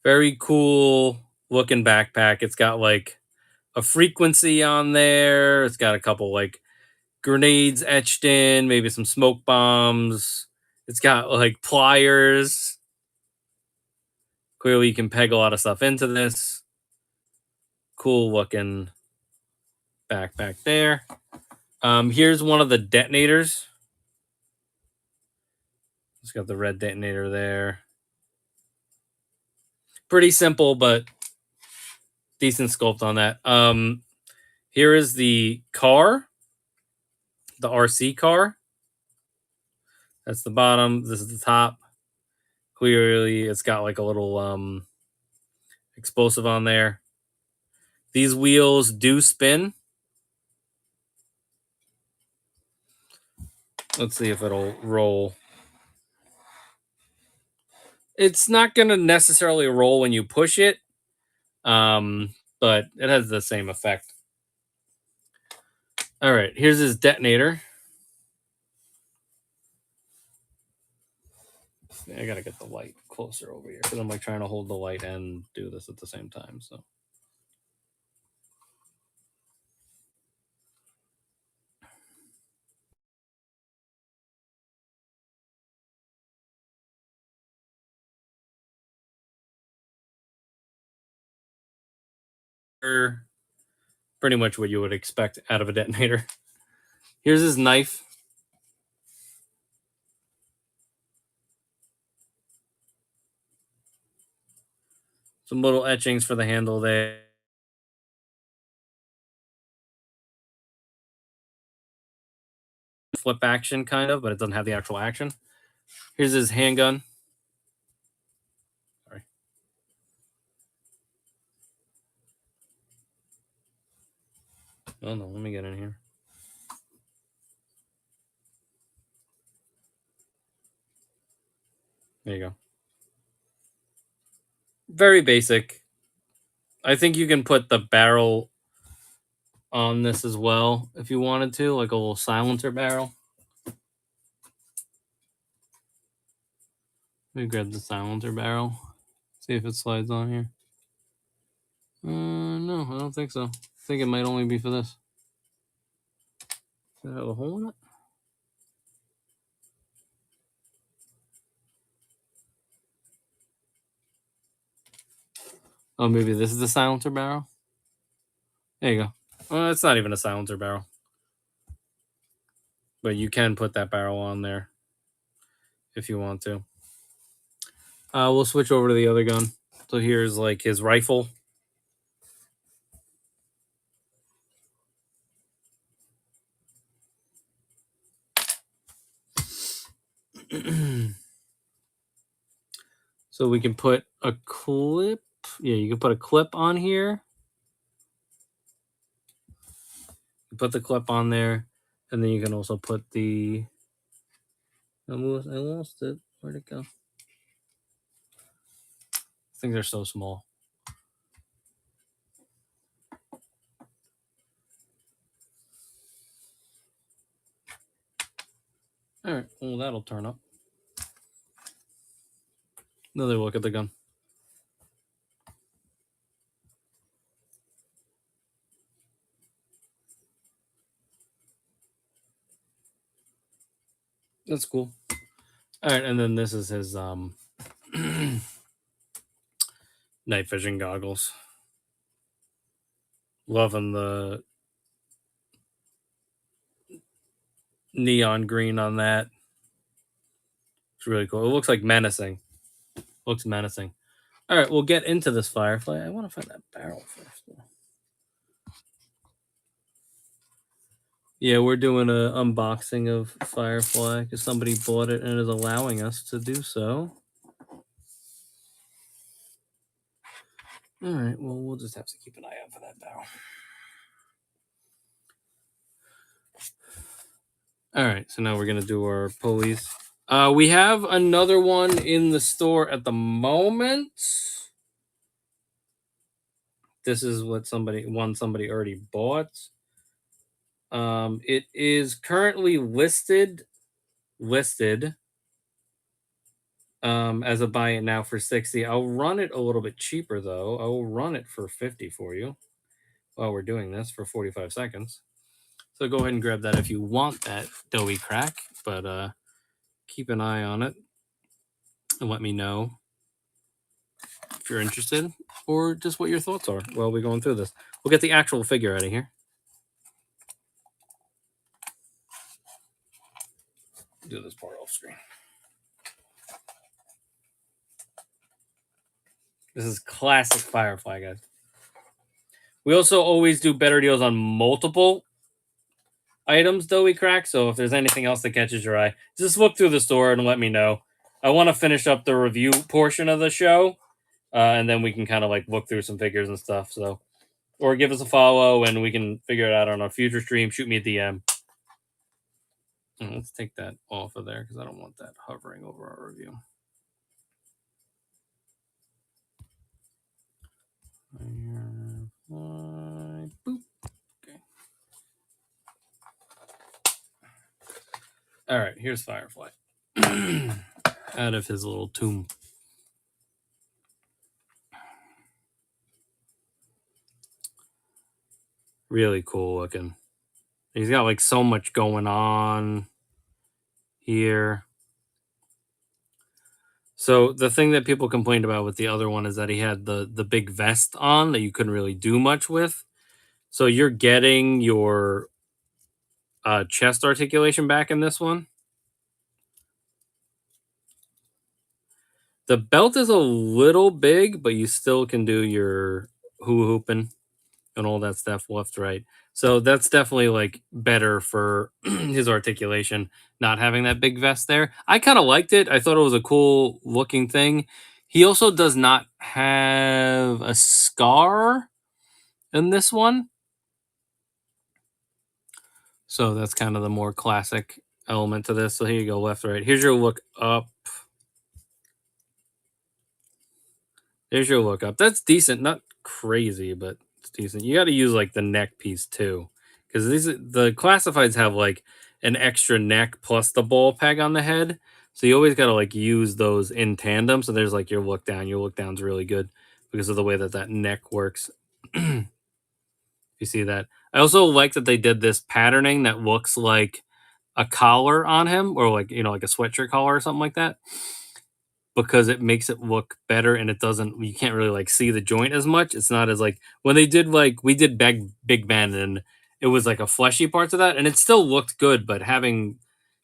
Very cool looking backpack. It's got like a frequency on there. It's got a couple like grenades etched in, maybe some smoke bombs. It's got like pliers. Clearly you can peg a lot of stuff into this. Cool looking backpack there. Here's one of the detonators. It's got the red detonator there. Pretty simple, but decent sculpt on that. Here is the car, the RC car. That's the bottom. This is the top. Clearly, it's got like a little explosive on there. These wheels do spin. Let's see if it'll roll. It's not going to necessarily roll when you push it, but it has the same effect. All right, here's his detonator. I gotta get the light closer over here because I'm like trying to hold the light and do this at the same time. So pretty much what you would expect out of a detonator. Here's his knife. Some little etchings for the handle there. Flip action kind of, but it doesn't have the actual action. Here's his handgun. Oh no, let me get in here. There you go. Very basic. I think you can put the barrel on this as well if you wanted to, like a little silencer barrel. Let me grab the silencer barrel. See if it slides on here. No, I don't think so. I think it might only be for this. Does it have a hole in it? Oh, maybe this is the silencer barrel. There you go. Well, it's not even a silencer barrel. But you can put that barrel on there if you want to. We'll switch over to the other gun. So here's like his rifle. So we can put a clip. Yeah, you can put a clip on here. You put the clip on there, and then you can also put the. I lost it. Where'd it go? Things are so small. All right, well, that'll turn up. Another look at the gun. That's cool. All right, and then this is his night vision goggles. Loving the neon green on that. It's really cool. It looks like menacing. Looks menacing. All right, we'll get into this Firefly. I want to find that barrel first. Yeah, we're doing an unboxing of Firefly because somebody bought it and is allowing us to do so. All right, well, we'll just have to keep an eye out for that barrel. All right, so now we're going to do our pulleys. We have another one in the store at the moment. This is what somebody already bought. It is currently listed as a buy it now for 60. I'll run it a little bit cheaper though. I will run it for 50 for you while we're doing this for 45 seconds. So go ahead and grab that if you want that doughy crack, but keep an eye on it and let me know if you're interested or just what your thoughts are while we're going through this. We'll get the actual figure out of here. Do this part off screen. This is classic Firefly, guys. We also always do better deals on multiple items, doughy crack. So if there's anything else that catches your eye, just look through the store and let me know. I want to finish up the review portion of the show, and then we can kind of like look through some figures and stuff. So, or give us a follow and we can figure it out on a future stream. Shoot me a DM. And let's take that off of there because I don't want that hovering over our review. Boop. Okay. All right, here's Firefly out of his little tomb. Really cool looking. He's got like so much going on here. So the thing that people complained about with the other one is that he had the big vest on that you couldn't really do much with. So you're getting your chest articulation back in this one. The belt is a little big, but you still can do your hula hooping and all that stuff left, right. So that's definitely like better for his articulation, not having that big vest there. I kind of liked it. I thought it was a cool looking thing. He also does not have a scar in this one. So that's kind of the more classic element to this. So here you go, left, right. Here's your look up. There's your look up. That's decent, not crazy, but it's decent. You got to use like the neck piece too, because the classifieds have like an extra neck plus the ball peg on the head. So you always got to like use those in tandem. So there's like your look down. Your look down's really good because of the way that that neck works. You see that? I also like that they did this patterning that looks like a collar on him, or like, you know, like a sweatshirt collar or something like that, because it makes it look better and it doesn't, you can't really like see the joint as much. It's not as like when they did like we did Big Ben and it was like a fleshy part to that and it still looked good, but having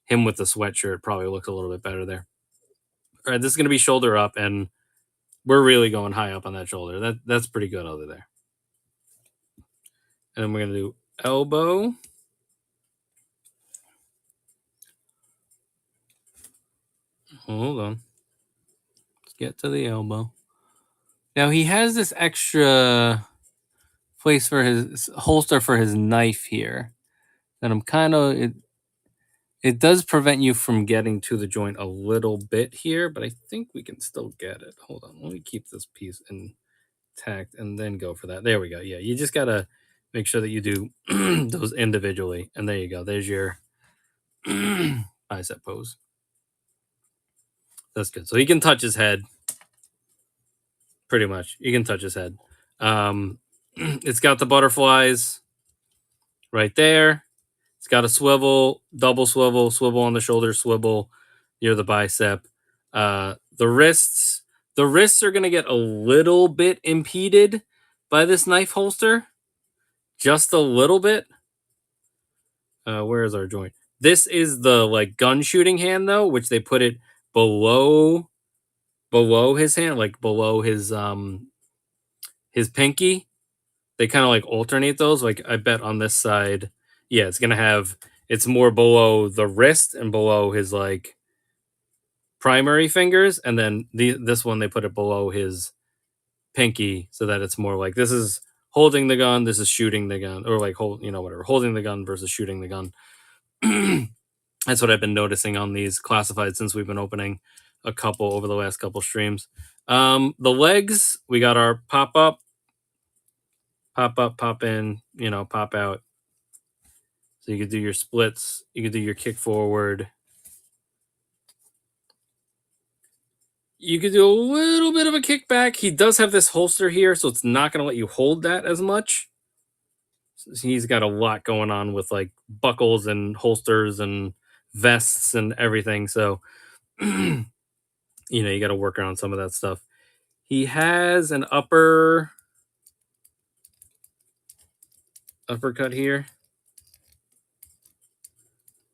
him with the sweatshirt probably looks a little bit better there. All right, this is gonna be shoulder up and we're really going high up on that shoulder. That's pretty good over there. And then we're gonna do elbow. Hold on. Let's get to the elbow. Now he has this extra place for his holster for his knife here. And I'm kind of it does prevent you from getting to the joint a little bit here, but I think we can still get it. Hold on, let me keep this piece intact and then go for that. There we go. Yeah, you just gotta make sure that you do those individually. And there you go. There's your bicep pose. That's good. So he can touch his head. Pretty much. You can touch his head. It's got the butterflies right there. It's got a swivel, double swivel, swivel on the shoulder, swivel near the bicep. The wrists are going to get a little bit impeded by this knife holster, just a little bit. Where is our joint? This is the like gun shooting hand though, which they put it below his hand, like below his pinky. They kind of like alternate those. Like I bet on this side, yeah, it's more below the wrist and below his like primary fingers, and then this one they put it below his pinky so that it's more like this is holding the gun, this is shooting the gun, or like whatever, holding the gun versus shooting the gun. That's what I've been noticing on these classified since we've been opening a couple over the last couple streams. The legs, we got our pop up, pop in, pop out. So you could do your splits, you could do your kick forward. You could do a little bit of a kickback. He does have this holster here, so it's not going to let you hold that as much. So he's got a lot going on with like buckles and holsters and vests and everything. So, you got to work around some of that stuff. He has an uppercut here.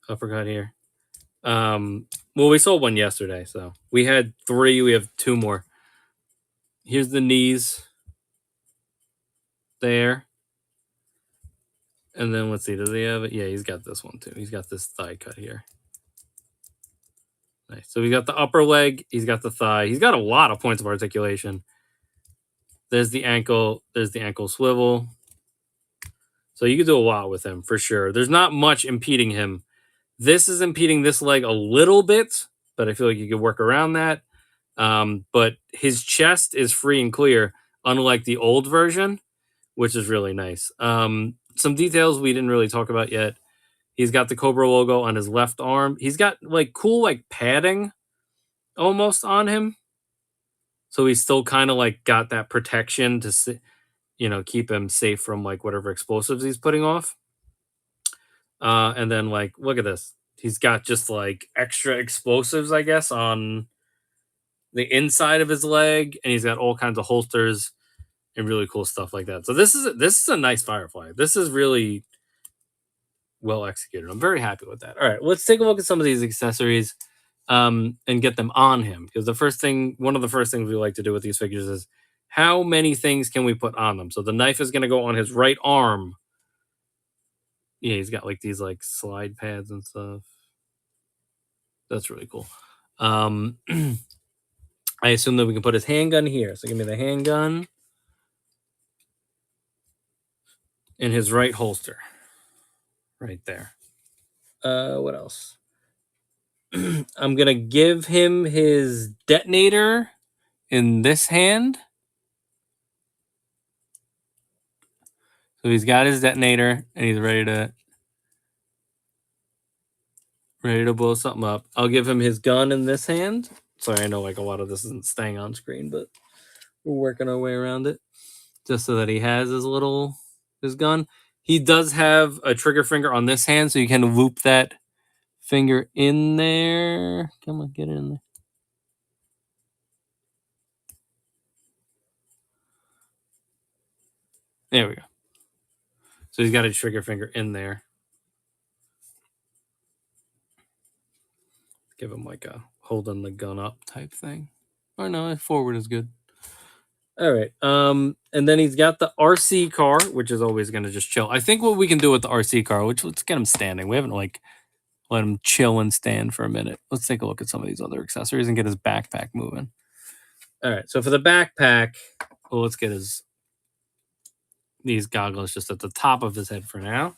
Uppercut here. Well, we sold one yesterday, so we had 3. We have 2 more. Here's the knees there. And then let's see, does he have it? Yeah, he's got this one too. He's got this thigh cut here. Nice. So we got the upper leg, he's got the thigh. He's got a lot of points of articulation. There's the ankle swivel. So you can do a lot with him for sure. There's not much impeding him. This is impeding this leg a little bit, but I feel like you could work around that. But his chest is free and clear, unlike the old version, which is really nice. Some details we didn't really talk about yet. He's got the Cobra logo on his left arm. He's got like cool like padding almost on him. So he's still kind of like got that protection to keep him safe from like whatever explosives he's putting off. And then like look at this. He's got just like extra explosives, I guess, on the inside of his leg, and he's got all kinds of holsters and really cool stuff like that. So this is a nice Firefly. This is really well executed. I'm very happy with that. All right, let's take a look at some of these accessories and get them on him, because one of the first things we like to do with these figures is how many things can we put on them. So the knife is going to go on his right arm. Yeah, he's got like these like slide pads and stuff. That's really cool. I assume that we can put his handgun here. So give me the handgun in his right holster. Right there. What else? I'm gonna give him his detonator in this hand. So he's got his detonator and he's ready to blow something up. I'll give him his gun in this hand. Sorry, I know like a lot of this isn't staying on screen, but we're working our way around it. Just so that he has his gun. He does have a trigger finger on this hand, so you can loop that finger in there. Come on, get it in there. There we go. So he's got a trigger finger in there. Give him like a holding the gun up type thing. Or no, forward is good. All right. And then he's got the RC car, which is always going to just chill. I think what we can do with the RC car, which let's get him standing. We haven't like let him chill and stand for a minute. Let's take a look at some of these other accessories and get his backpack moving. All right. So for the backpack, well, let's get these goggles just at the top of his head for now.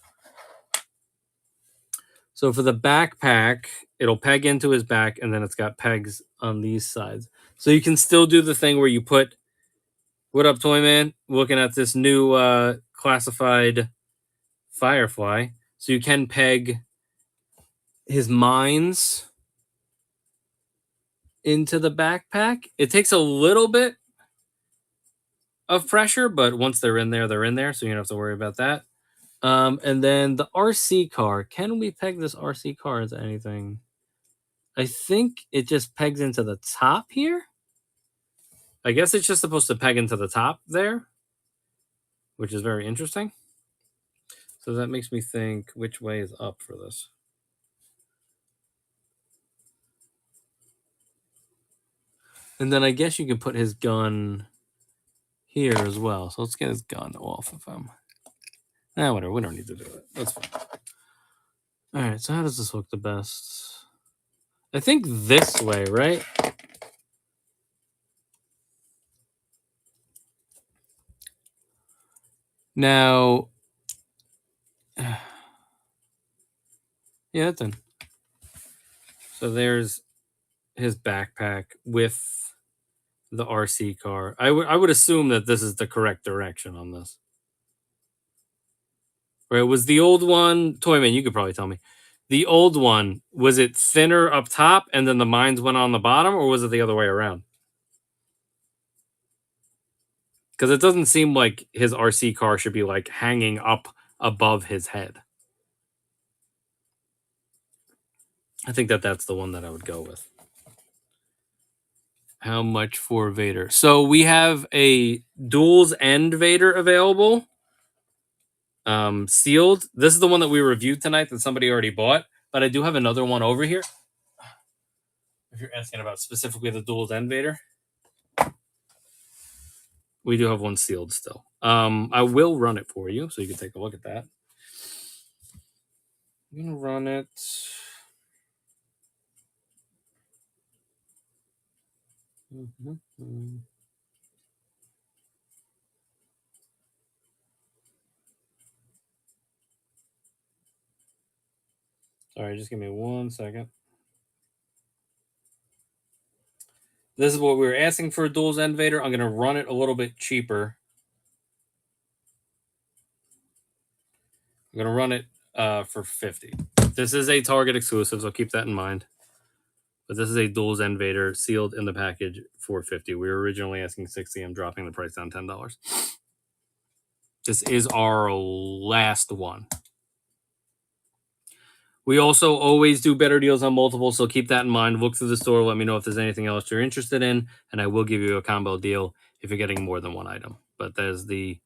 So for the backpack, it'll peg into his back, and then it's got pegs on these sides. So you can still do the thing where you put, what up, Toyman? Looking at this new classified Firefly. So you can peg his mines into the backpack. It takes a little bit of pressure, but once they're in there, they're in there. So you don't have to worry about that. And then the RC car. Can we peg this RC car into anything? I think it just pegs into the top here. I guess it's just supposed to peg into the top there, which is very interesting. So that makes me think, which way is up for this? And then I guess you can put his gun here as well. So let's get his gun off of him. Whatever. We don't need to do it. That's fine. All right. So how does this look the best? I think this way, right? Now, yeah, that's done. So there's his backpack with the RC car. I would assume that this is the correct direction on this. Right? Was the old one, Toyman, you could probably tell me. The old one, was it thinner up top and then the mines went on the bottom, or was it the other way around? Because it doesn't seem like his RC car should be like hanging up above his head. I think that's the one that I would go with. How much for Vader? So we have a Duel's End Vader available. Sealed. This is the one that we reviewed tonight that somebody already bought, but I do have another one over here. If you're asking about specifically the Duel's End Vader, we do have one sealed still. I will run it for you so you can take a look at that. I'm gonna run it. Sorry, just give me 1 second. This is what we were asking for a Duel's End Vader. I'm gonna run it a little bit cheaper. I'm gonna run it for 50. This is a Target exclusive, so keep that in mind. But this is a Duel's End Vader sealed in the package for 50. We were originally asking 60. I'm dropping the price down $10. This is our last one. We also always do better deals on multiples, so keep that in mind. Look through the store. Let me know if there's anything else you're interested in, and I will give you a combo deal if you're getting more than one item. But there's the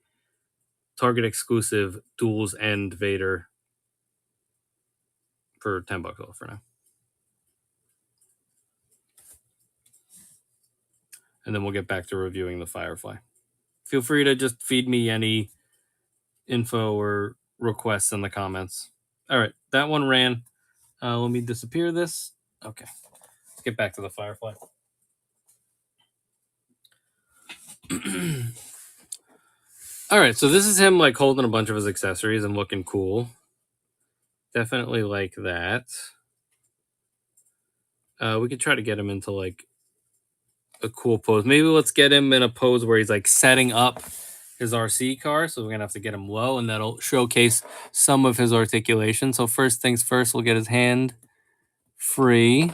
Target exclusive Duel's End Vader for $10 off for now. And then we'll get back to reviewing the Firefly. Feel free to just feed me any info or requests in the comments. All right, that one ran. Let me disappear this. Okay, let's get back to the Firefly. All right, so this is him like holding a bunch of his accessories and looking cool. Definitely like that. We could try to get him into like a cool pose. Maybe let's get him in a pose where he's like setting up his RC car. So we're gonna have to get him low, and that'll showcase some of his articulation. So first things first, we'll get his hand free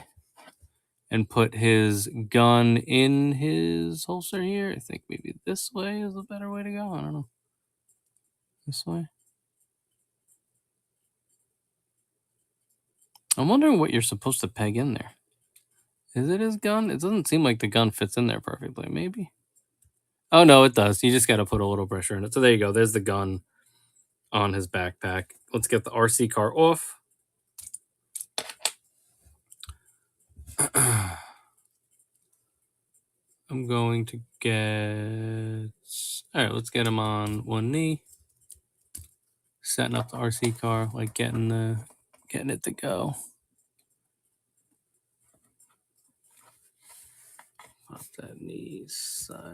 and put his gun in his holster here. I think maybe this way is a better way to go. I don't know. This way. I'm wondering what you're supposed to peg in there. Is it his gun? It doesn't seem like the gun fits in there perfectly. Maybe. Oh, no, it does. You just got to put a little pressure in it. So there you go. There's the gun on his backpack. Let's get the RC car off. I'm going to get... All right, let's get him on one knee. Setting up the RC car, like getting it to go. Pop that knee sideways.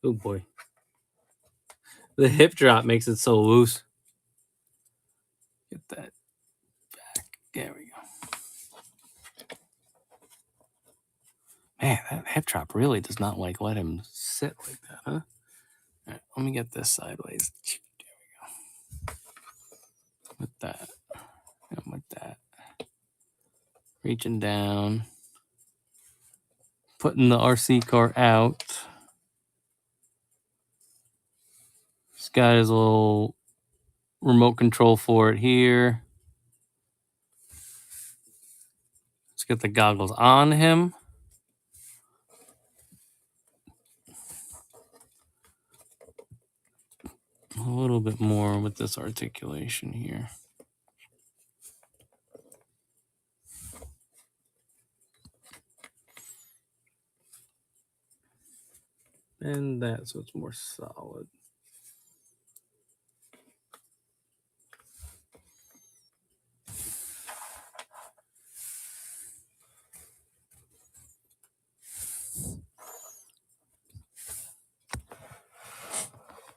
Oh boy. The hip drop makes it so loose. Get that back. There we go. Man, that hip drop really does not like let him sit like that, huh? All right, let me get this sideways. There we go. With that. And with that. Reaching down. Putting the RC car out. This guy has a little remote control for it here. Let's get the goggles on him. A little bit more with this articulation here. And that so it's more solid.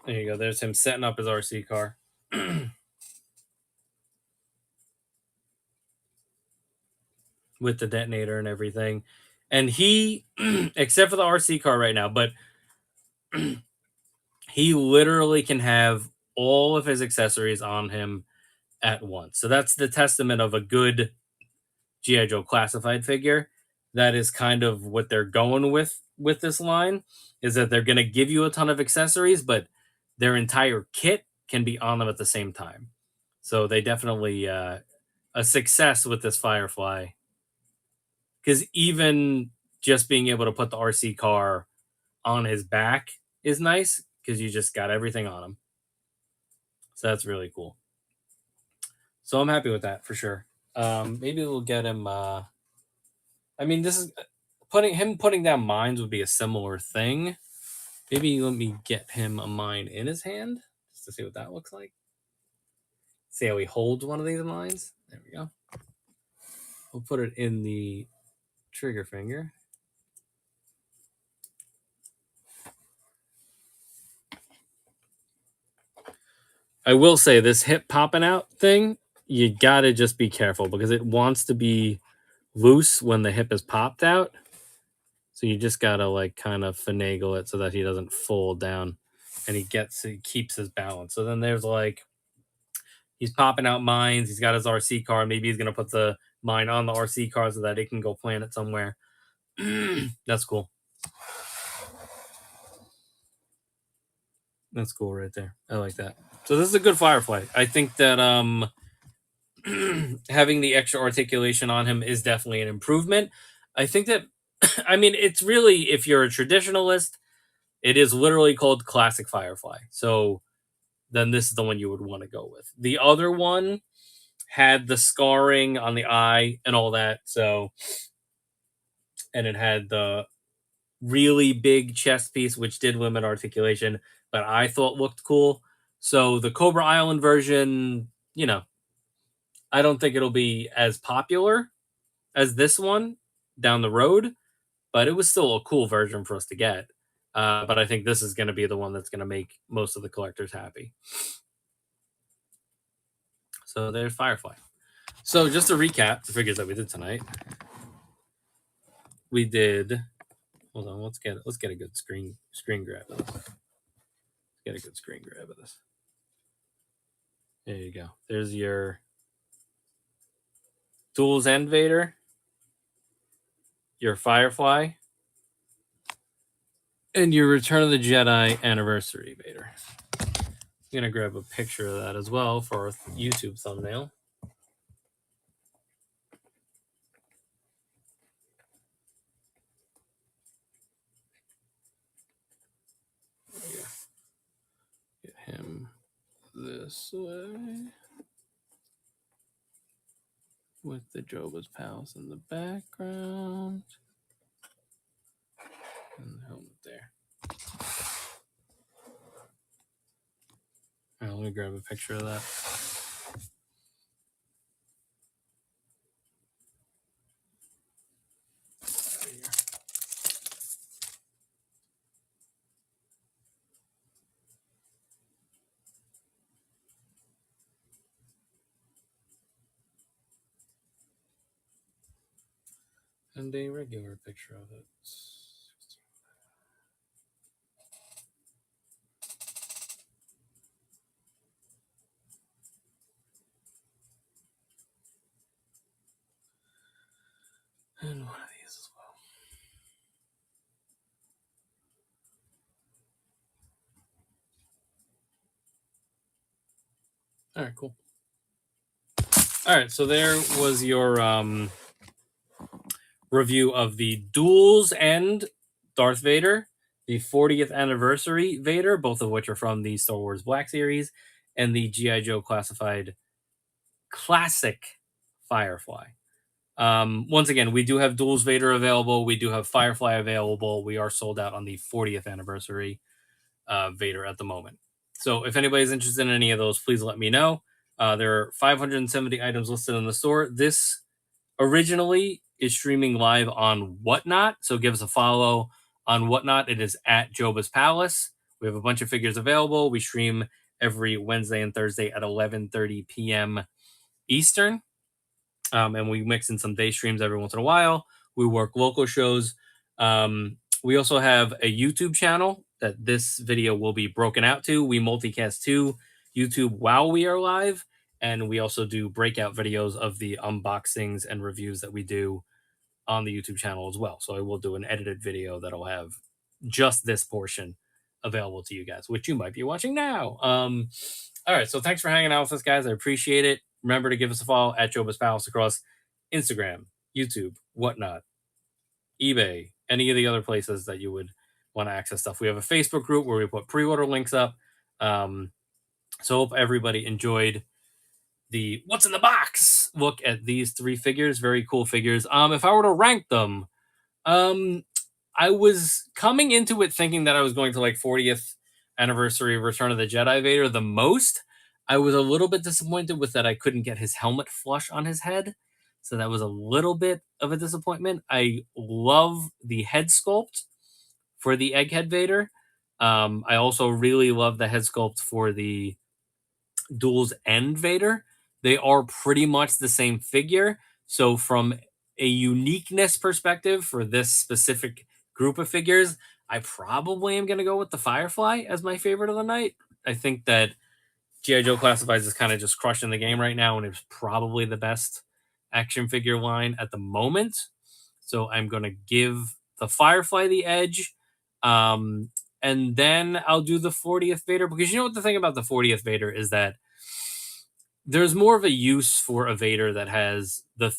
There you go. There's him setting up his RC car. With the detonator and everything. And he, except for the RC car right now, but he literally can have all of his accessories on him at once. So that's the testament of a good G.I. Joe classified figure. That is kind of what they're going with this line, is that they're going to give you a ton of accessories, but their entire kit can be on them at the same time. So they definitely a success with this Firefly. Because even just being able to put the RC car on his back is nice, because you just got everything on him. So that's really cool. So I'm happy with that for sure. Maybe we'll get him. I mean, this is putting down mines would be a similar thing. Maybe let me get him a mine in his hand just to see what that looks like. See how he holds one of these mines. There we go. We'll put it in the trigger finger. I will say this hip popping out thing, you gotta just be careful because it wants to be loose when the hip is popped out. So you just gotta like kind of finagle it so that he doesn't fall down and he keeps his balance. So then there's like, he's popping out mines. He's got his RC car. Maybe he's gonna put the mine on the RC car so that it can go plant it somewhere. That's cool. That's cool right there. I like that. So this is a good Firefly. I think that having the extra articulation on him is definitely an improvement. I think that, I mean, it's really, if you're a traditionalist, it is literally called Classic Firefly. So then this is the one you would want to go with. The other one had the scarring on the eye and all that. So, and it had the really big chest piece, which did limit articulation, but I thought looked cool. So the Cobra Island version, you know, I don't think it'll be as popular as this one down the road, but it was still a cool version for us to get. But I think this is going to be the one that's going to make most of the collectors happy. So there's Firefly. So just to recap the figures that we did tonight, we did. Hold on, let's get a good screen grab of this. Get a good screen grab of this. There you go. There's your Duel's End Vader, your Firefly, and your Return of the Jedi Anniversary Vader. I'm gonna grab a picture of that as well for our YouTube thumbnail. Get him this way with the joebbaspalace in the background and the helmet there. All right, let me grab a picture of that. And a regular picture of it. And one of these as well. All right, cool. All right, so there was your review of the Duel's End Darth Vader, the 40th anniversary Vader, both of which are from the Star Wars Black Series, and the G.I. Joe Classified Classic Firefly. Once again, we do have Duel's Vader available. We do have Firefly available. We are sold out on the 40th anniversary Vader at the moment. So if anybody's interested in any of those, please let me know. There are 570 items listed in the store. This originally is streaming live on Whatnot, so give us a follow on Whatnot. It is at joebbaspalace. We have a bunch of figures available. We stream every Wednesday and Thursday at 11:30 p.m. Eastern, and we mix in some day streams every once in a while. We work local shows. We also have a YouTube channel that this video will be broken out to. We multicast to YouTube while we are live, and we also do breakout videos of the unboxings and reviews that we do on the YouTube channel as well. So I will do an edited video that'll have just this portion available to you guys, which you might be watching now. All right, so thanks for hanging out with us, guys. I appreciate it. Remember to give us a follow at joebbaspalace across Instagram, YouTube, Whatnot, eBay, any of the other places that you would want to access stuff. We have a Facebook group where we put pre-order links up. So hope everybody enjoyed the what's in the box look at these three figures. Very cool figures. If I were to rank them, I was coming into it thinking that I was going to like 40th anniversary Return of the Jedi Vader the most. I was a little bit disappointed with that I couldn't get his helmet flush on his head. So that was a little bit of a disappointment. I love the head sculpt for the Egghead Vader. I also really love the head sculpt for the Duel's End Vader. They are pretty much the same figure. So from a uniqueness perspective for this specific group of figures, I probably am going to go with the Firefly as my favorite of the night. I think that G.I. Joe Classifieds is kind of just crushing the game right now, and it's probably the best action figure line at the moment. So I'm going to give the Firefly the edge. And then I'll do the 40th Vader, because you know what the thing about the 40th Vader is that there's more of a use for a Vader that has the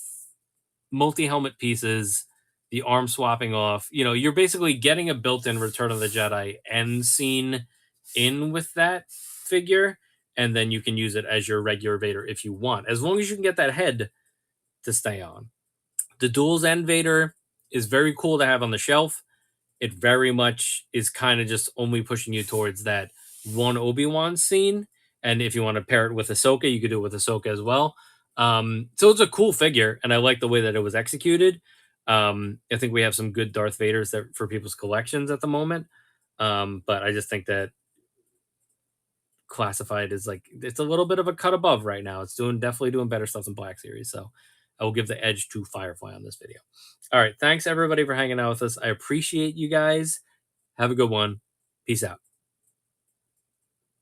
multi-helmet pieces, the arm swapping off. You know, you're basically getting a built-in Return of the Jedi end scene in with that figure, and then you can use it as your regular Vader if you want, as long as you can get that head to stay on. The Duel's End Vader is very cool to have on the shelf. It very much is kind of just only pushing you towards that one Obi-Wan scene. And if you want to pair it with Ahsoka, you could do it with Ahsoka as well. So it's a cool figure, and I like the way that it was executed. I think we have some good Darth Vaders for people's collections at the moment. But I just think that Classified is like it's a little bit of a cut above right now. It's definitely doing better stuff than Black Series. So I will give the edge to Firefly on this video. All right, thanks everybody for hanging out with us. I appreciate you guys. Have a good one. Peace out.